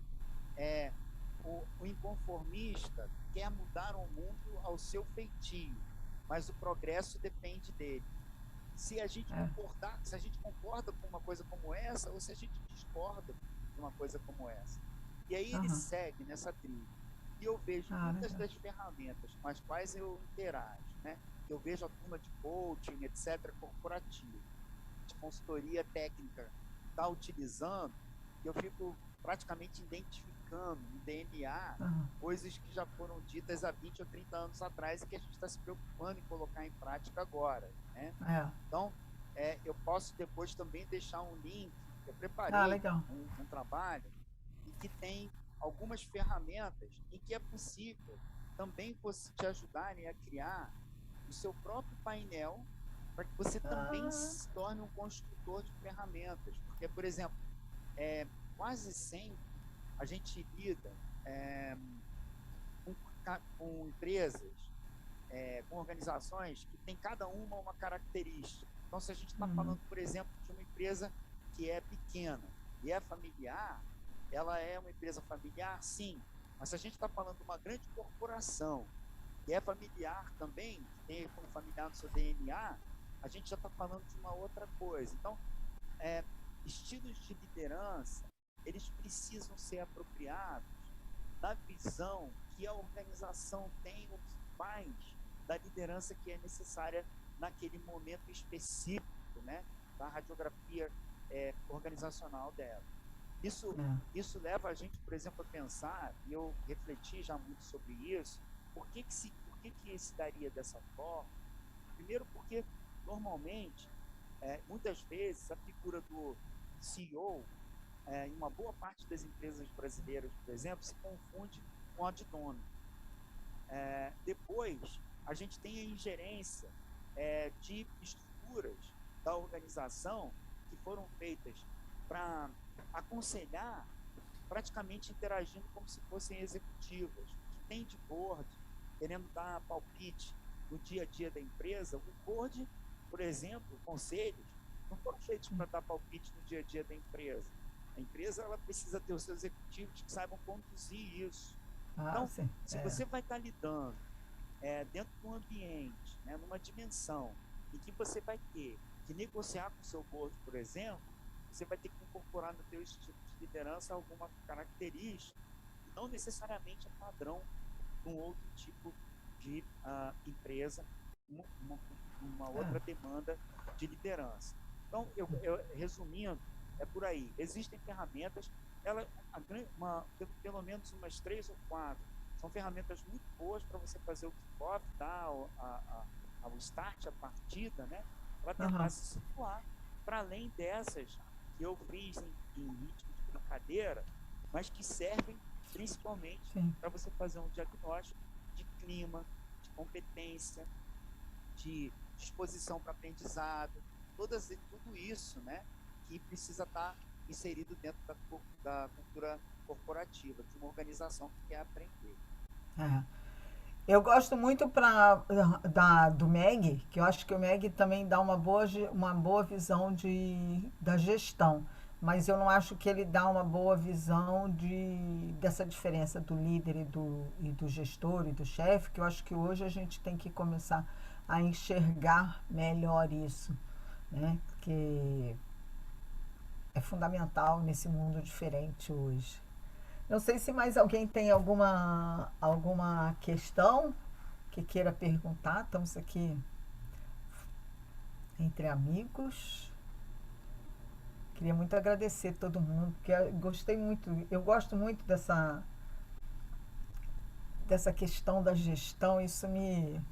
o inconformista quer mudar o mundo ao seu feitio, mas o progresso depende dele. Se a gente se a gente concorda com uma coisa como essa, ou se a gente discorda de uma coisa como essa. E aí ele segue nessa trilha. E eu vejo muitas das ferramentas com as quais eu interajo, né? Eu vejo a turma de coaching, etc., corporativa, de consultoria técnica, está utilizando, e eu fico praticamente identificando no DNA coisas que já foram ditas há 20 ou 30 anos atrás e que a gente está se preocupando em colocar em prática agora, né? Então, eu posso depois também deixar um link. Eu preparei um trabalho em que tem algumas ferramentas em que é possível também te ajudarem a criar o seu próprio painel para que você também se torne um construtor de ferramentas. Porque, por exemplo, quase sempre a gente lida com empresas, com organizações que tem cada uma característica. Então, se a gente está falando, por exemplo, de uma empresa que é pequena e é familiar, ela é uma empresa familiar, sim, mas se a gente está falando de uma grande corporação que é familiar também, que tem como familiar no seu DNA, a gente já está falando de uma outra coisa. Então, estilos de liderança, eles precisam ser apropriados da visão que a organização tem ou que faz da liderança que é necessária naquele momento específico, né, da radiografia organizacional dela. Isso leva a gente, por exemplo, a pensar, e eu refleti já muito sobre isso, por que se daria dessa forma? Primeiro porque, normalmente, muitas vezes, a figura do CEO, em uma boa parte das empresas brasileiras, por exemplo, se confunde com a de dono. Depois, a gente tem a ingerência de estruturas da organização que foram feitas para aconselhar, praticamente interagindo como se fossem executivas, que tem de board, querendo dar palpite no dia a dia da empresa. O board, por exemplo, conselhos, não foram feitos para dar palpite no dia a dia da empresa. A empresa, ela precisa ter os seus executivos que saibam conduzir isso. Então, se você vai estar lidando dentro de um ambiente, né, numa dimensão em que você vai ter que negociar com o seu board, por exemplo, você vai ter que incorporar no teu estilo de liderança alguma característica que não necessariamente é padrão de um outro tipo de empresa, uma outra demanda de liderança. Então, resumindo, é por aí. Existem ferramentas, pelo menos umas 3 ou 4, são ferramentas muito boas para você fazer o kickoff, tá? O start, a partida, né? Para tentar se situar. Para além dessas que eu fiz em ritmo de brincadeira, mas que servem principalmente para você fazer um diagnóstico de clima, de competência, de disposição para aprendizado, tudo isso, né, que precisa estar inserido dentro da cultura corporativa, de uma organização que quer aprender. Eu gosto muito do MEG, que eu acho que o MEG também dá uma boa visão da gestão, mas eu não acho que ele dá uma boa visão dessa diferença do líder e do gestor e do chefe, que eu acho que hoje a gente tem que começar a enxergar melhor isso, né? Que é fundamental nesse mundo diferente hoje. Não sei se mais alguém tem alguma questão que queira perguntar. Estamos aqui entre amigos. Queria muito agradecer todo mundo, porque eu gosto muito dessa questão da gestão. Isso me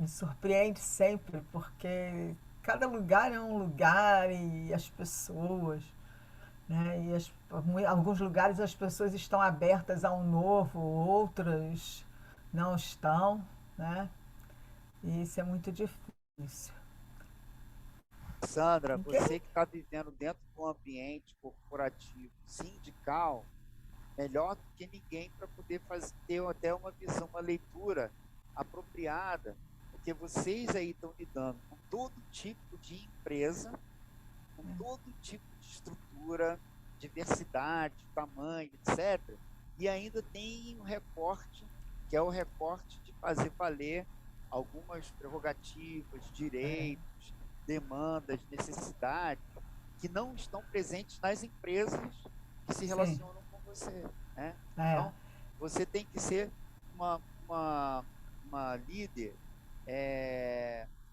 surpreende sempre, porque cada lugar é um lugar e as pessoas, né? Alguns lugares as pessoas estão abertas ao novo, outras não estão, né? E isso é muito difícil. Sandra, você que está vivendo dentro de um ambiente corporativo, sindical, melhor do que ninguém para poder ter até uma visão, uma leitura apropriada, porque vocês aí estão lidando com todo tipo de empresa, com todo tipo de estrutura, diversidade, tamanho, etc. E ainda tem um recorte, que é o recorte de fazer valer algumas prerrogativas, direitos, demandas, necessidades, que não estão presentes nas empresas que se relacionam com você, né? Então, você tem que ser uma líder,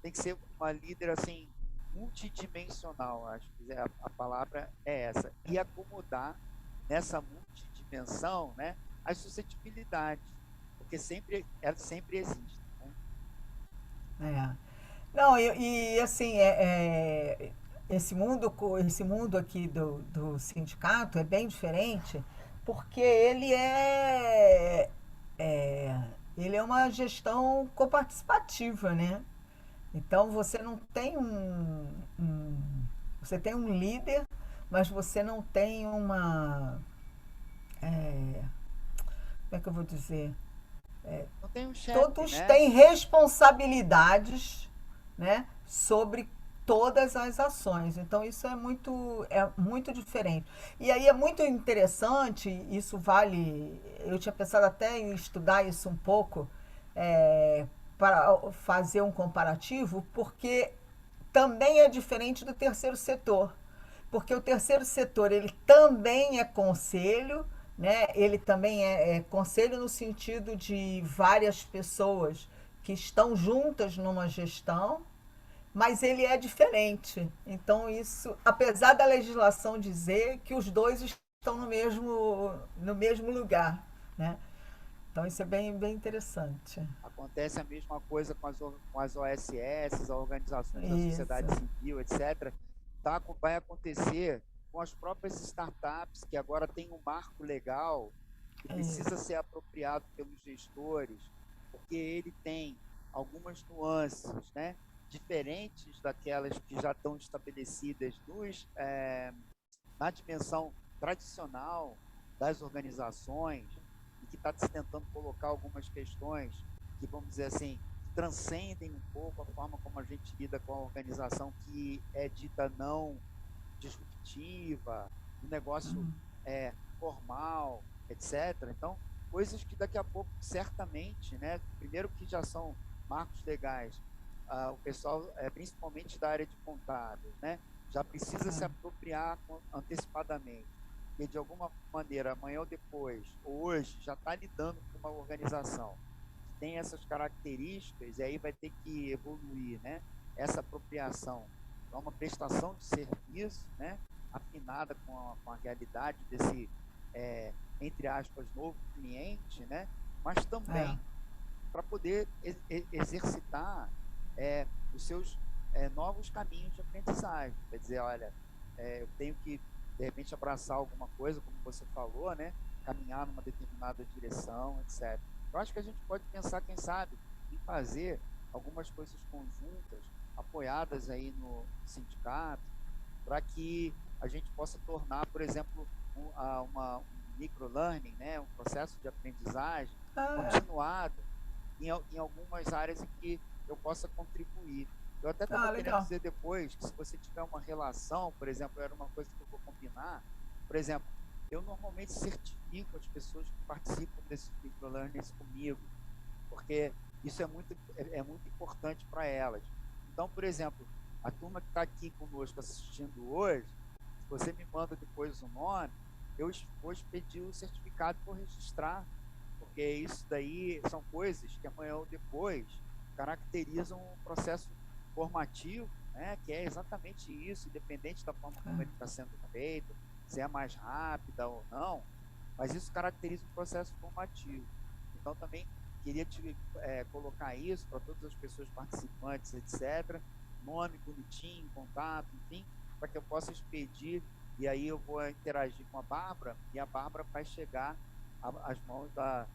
tem que ser uma líder assim, multidimensional, acho que a palavra é essa, e acomodar nessa multidimensão, né, as suscetibilidades, porque ela sempre existe, né? Não, e assim, esse mundo aqui do sindicato é bem diferente, porque ele é uma gestão coparticipativa, né? Então você não tem você tem um líder, mas você não tem como é que eu vou dizer? não tem um chefe, Todos né? têm responsabilidades, né, sobre todas as ações. Então isso é muito diferente. E aí é muito interessante, isso vale. Eu tinha pensado até em estudar isso um pouco, para fazer um comparativo, porque também é diferente do terceiro setor. Porque o terceiro setor ele também é conselho, né? Ele também é conselho no sentido de várias pessoas que estão juntas numa gestão, mas ele é diferente. Então, isso, apesar da legislação dizer que os dois estão no mesmo lugar, né? Então, isso é bem, bem interessante. Acontece a mesma coisa com as OSS, as organizações da Isso. sociedade civil, etc. Vai acontecer com as próprias startups, que agora tem um marco legal que precisa ser apropriado pelos gestores, porque ele tem algumas nuances, né, diferentes daquelas que já estão estabelecidas na dimensão tradicional das organizações, e que está se tentando colocar algumas questões que, vamos dizer assim, transcendem um pouco a forma como a gente lida com a organização que é dita não disruptiva, um negócio formal, etc. Então, coisas que daqui a pouco, certamente, né, primeiro que já são marcos legais, o pessoal, principalmente da área de contábeis, né, já precisa se apropriar antecipadamente, porque de alguma maneira, amanhã ou depois, ou hoje, já está lidando com uma organização que tem essas características, e aí vai ter que evoluir, né? Essa apropriação é uma prestação de serviço, né? Afinada com a realidade desse, entre aspas, novo cliente, né? Mas É. também para poder exercitar os seus novos caminhos de aprendizagem. Quer dizer, olha, eu tenho que, de repente, abraçar alguma coisa, como você falou, né? Caminhar numa determinada direção, etc. Eu acho que a gente pode pensar, quem sabe, em fazer algumas coisas conjuntas, apoiadas aí no sindicato, para que a gente possa tornar, por exemplo, um microlearning, né? Um processo de aprendizagem Ah, continuado em algumas áreas em que eu possa contribuir. Eu até estava querendo legal. dizer depois que se você tiver uma relação, por exemplo, era uma coisa que eu vou combinar, por exemplo, eu normalmente certifico as pessoas que participam desses microlearnings comigo, porque isso é muito importante para elas. Então, por exemplo, a turma que está aqui conosco assistindo hoje, se você me manda depois o nome, eu vou pedir o certificado por registrar, porque isso daí são coisas que amanhã ou depois caracterizam um processo formativo, né, que é exatamente isso, independente da forma como ele está sendo feito, se é mais rápida ou não, mas isso caracteriza um processo formativo. Então, também queria colocar isso para todas as pessoas participantes, etc., nome bonitinho, contato, enfim, para que eu possa expedir, e aí eu vou interagir com a Bárbara, e a Bárbara vai chegar às mãos da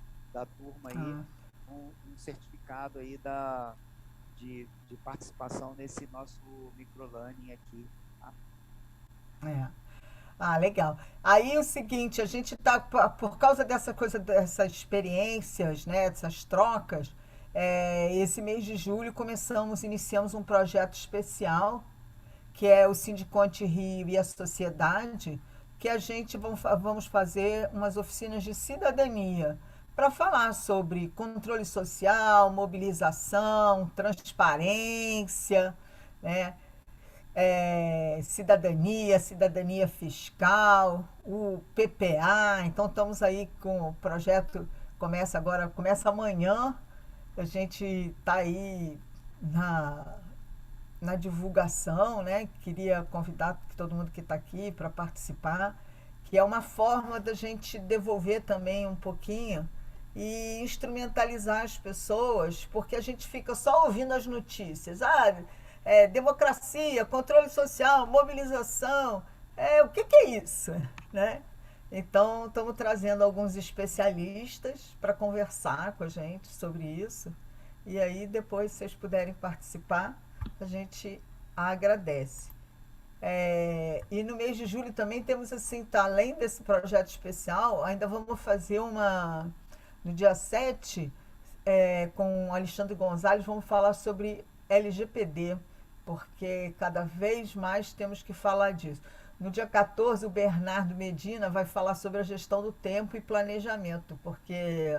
turma aí, Ah, um certificado aí de participação nesse nosso microlearning aqui. Tá? é. Legal. Aí o seguinte, a gente está, por causa dessa coisa, dessas experiências, né, dessas trocas, esse mês de julho iniciamos um projeto especial, que é o Sindiconte Rio e a Sociedade, que a gente vamos fazer umas oficinas de cidadania para falar sobre controle social, mobilização, transparência, né? Cidadania fiscal, o PPA. Então estamos aí com o projeto, começa amanhã. A gente está aí na, na divulgação, né? Queria convidar todo mundo que está aqui para participar, que é uma forma da gente devolver também um pouquinho e instrumentalizar as pessoas, porque a gente fica só ouvindo as notícias. Democracia, controle social, mobilização. O que é isso? Né? Então, estamos trazendo alguns especialistas para conversar com a gente sobre isso. E aí, depois, se vocês puderem participar, a gente agradece. E no mês de julho também temos assim, tá, além desse projeto especial, ainda vamos fazer no dia 7, com o Alexandre Gonzalez, vamos falar sobre LGPD, porque cada vez mais temos que falar disso. No dia 14, o Bernardo Medina vai falar sobre a gestão do tempo e planejamento, porque,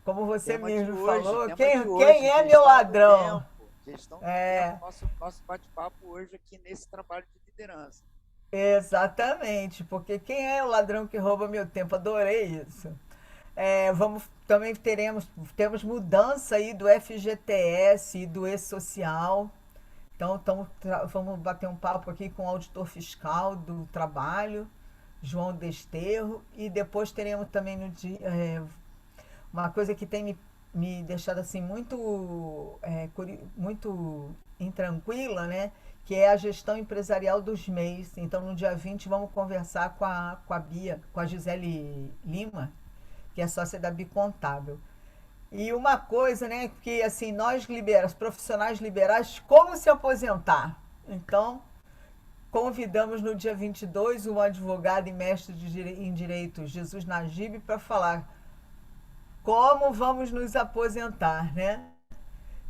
como você mesmo falou, Tema de quem hoje, é meu gestão do ladrão? tempo. Gestão do tempo, É, nosso bate-papo hoje aqui nesse trabalho de liderança. exatamente, porque quem é o ladrão que rouba meu tempo? Adorei isso. Também temos mudança aí do FGTS e do E-Social. Então, vamos bater um papo aqui com o auditor fiscal do trabalho, João Desterro, e depois teremos também no dia, uma coisa que tem me deixado assim muito intranquila, né? Que é a gestão empresarial dos MEIs. Então, no dia 20 vamos conversar com a Bia, com a Gisele Lima, que é sócia da Bicontábil. E uma coisa, né, que assim, nós profissionais liberais, como se aposentar? Então, convidamos no dia 22 um advogado e mestre em direito, Jesus Najib, para falar como vamos nos aposentar, né?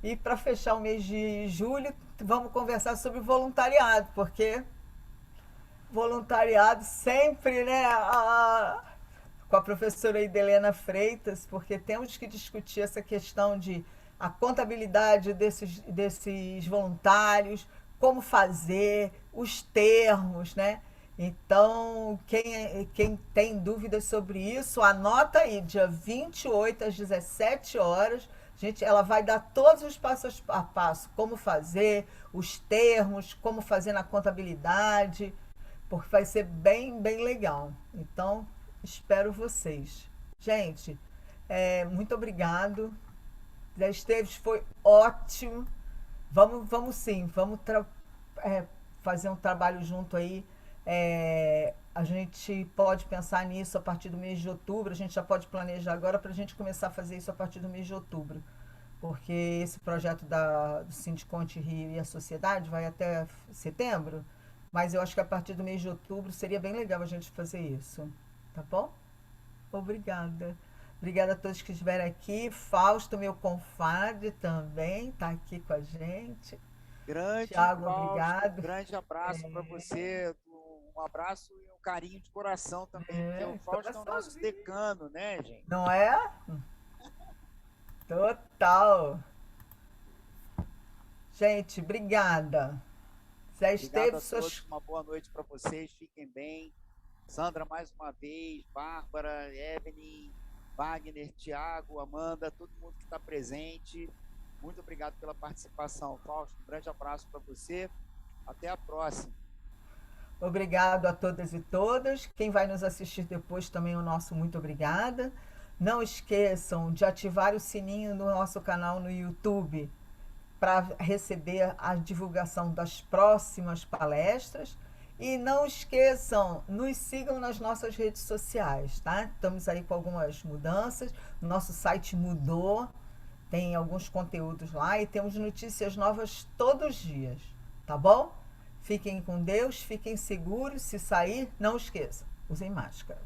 E para fechar o mês de julho, vamos conversar sobre voluntariado, porque voluntariado sempre, né, com a professora Idelena Freitas, porque temos que discutir essa questão de a contabilidade desses voluntários, como fazer, os termos, né? Então, quem tem dúvidas sobre isso, anota aí, dia 28 às 17 horas. Gente, ela vai dar todos os passos a passo, como fazer, os termos, como fazer na contabilidade, porque vai ser bem, bem legal. Então, espero vocês. Gente, muito obrigado. Zé Esteves, foi ótimo. Vamos sim, é, fazer um trabalho junto aí. A gente pode pensar nisso a partir do mês de outubro, a gente já pode planejar agora para a gente começar a fazer isso a partir do mês de outubro. Porque esse projeto do Sindiconte Rio e a Sociedade vai até setembro, mas eu acho que a partir do mês de outubro seria bem legal a gente fazer isso. Tá bom? Obrigada. Obrigada a todos que estiveram aqui. Fausto, meu confrade, também está aqui com a gente. Grande Tiago, Fausto, um obrigado. grande abraço para você, um abraço e um carinho de coração também, porque o Fausto é o nosso Coraçãozinho. decano, né, gente? Não é? Total. Gente, obrigada. Zé Obrigado Esteves, a todos, suas. uma boa noite para vocês, fiquem bem. Sandra, mais uma vez, Bárbara, Evelyn, Wagner, Tiago, Amanda, todo mundo que está presente. Muito obrigado pela participação, Fausto. Um grande abraço para você. Até a próxima. Obrigado a todas e todas. Quem vai nos assistir depois também o nosso muito obrigada. Não esqueçam de ativar o sininho no nosso canal no YouTube para receber a divulgação das próximas palestras. E não esqueçam, nos sigam nas nossas redes sociais, tá? Estamos aí com algumas mudanças. O nosso site mudou, tem alguns conteúdos lá e temos notícias novas todos os dias, tá bom? Fiquem com Deus, fiquem seguros. Se sair, não esqueçam, usem máscara.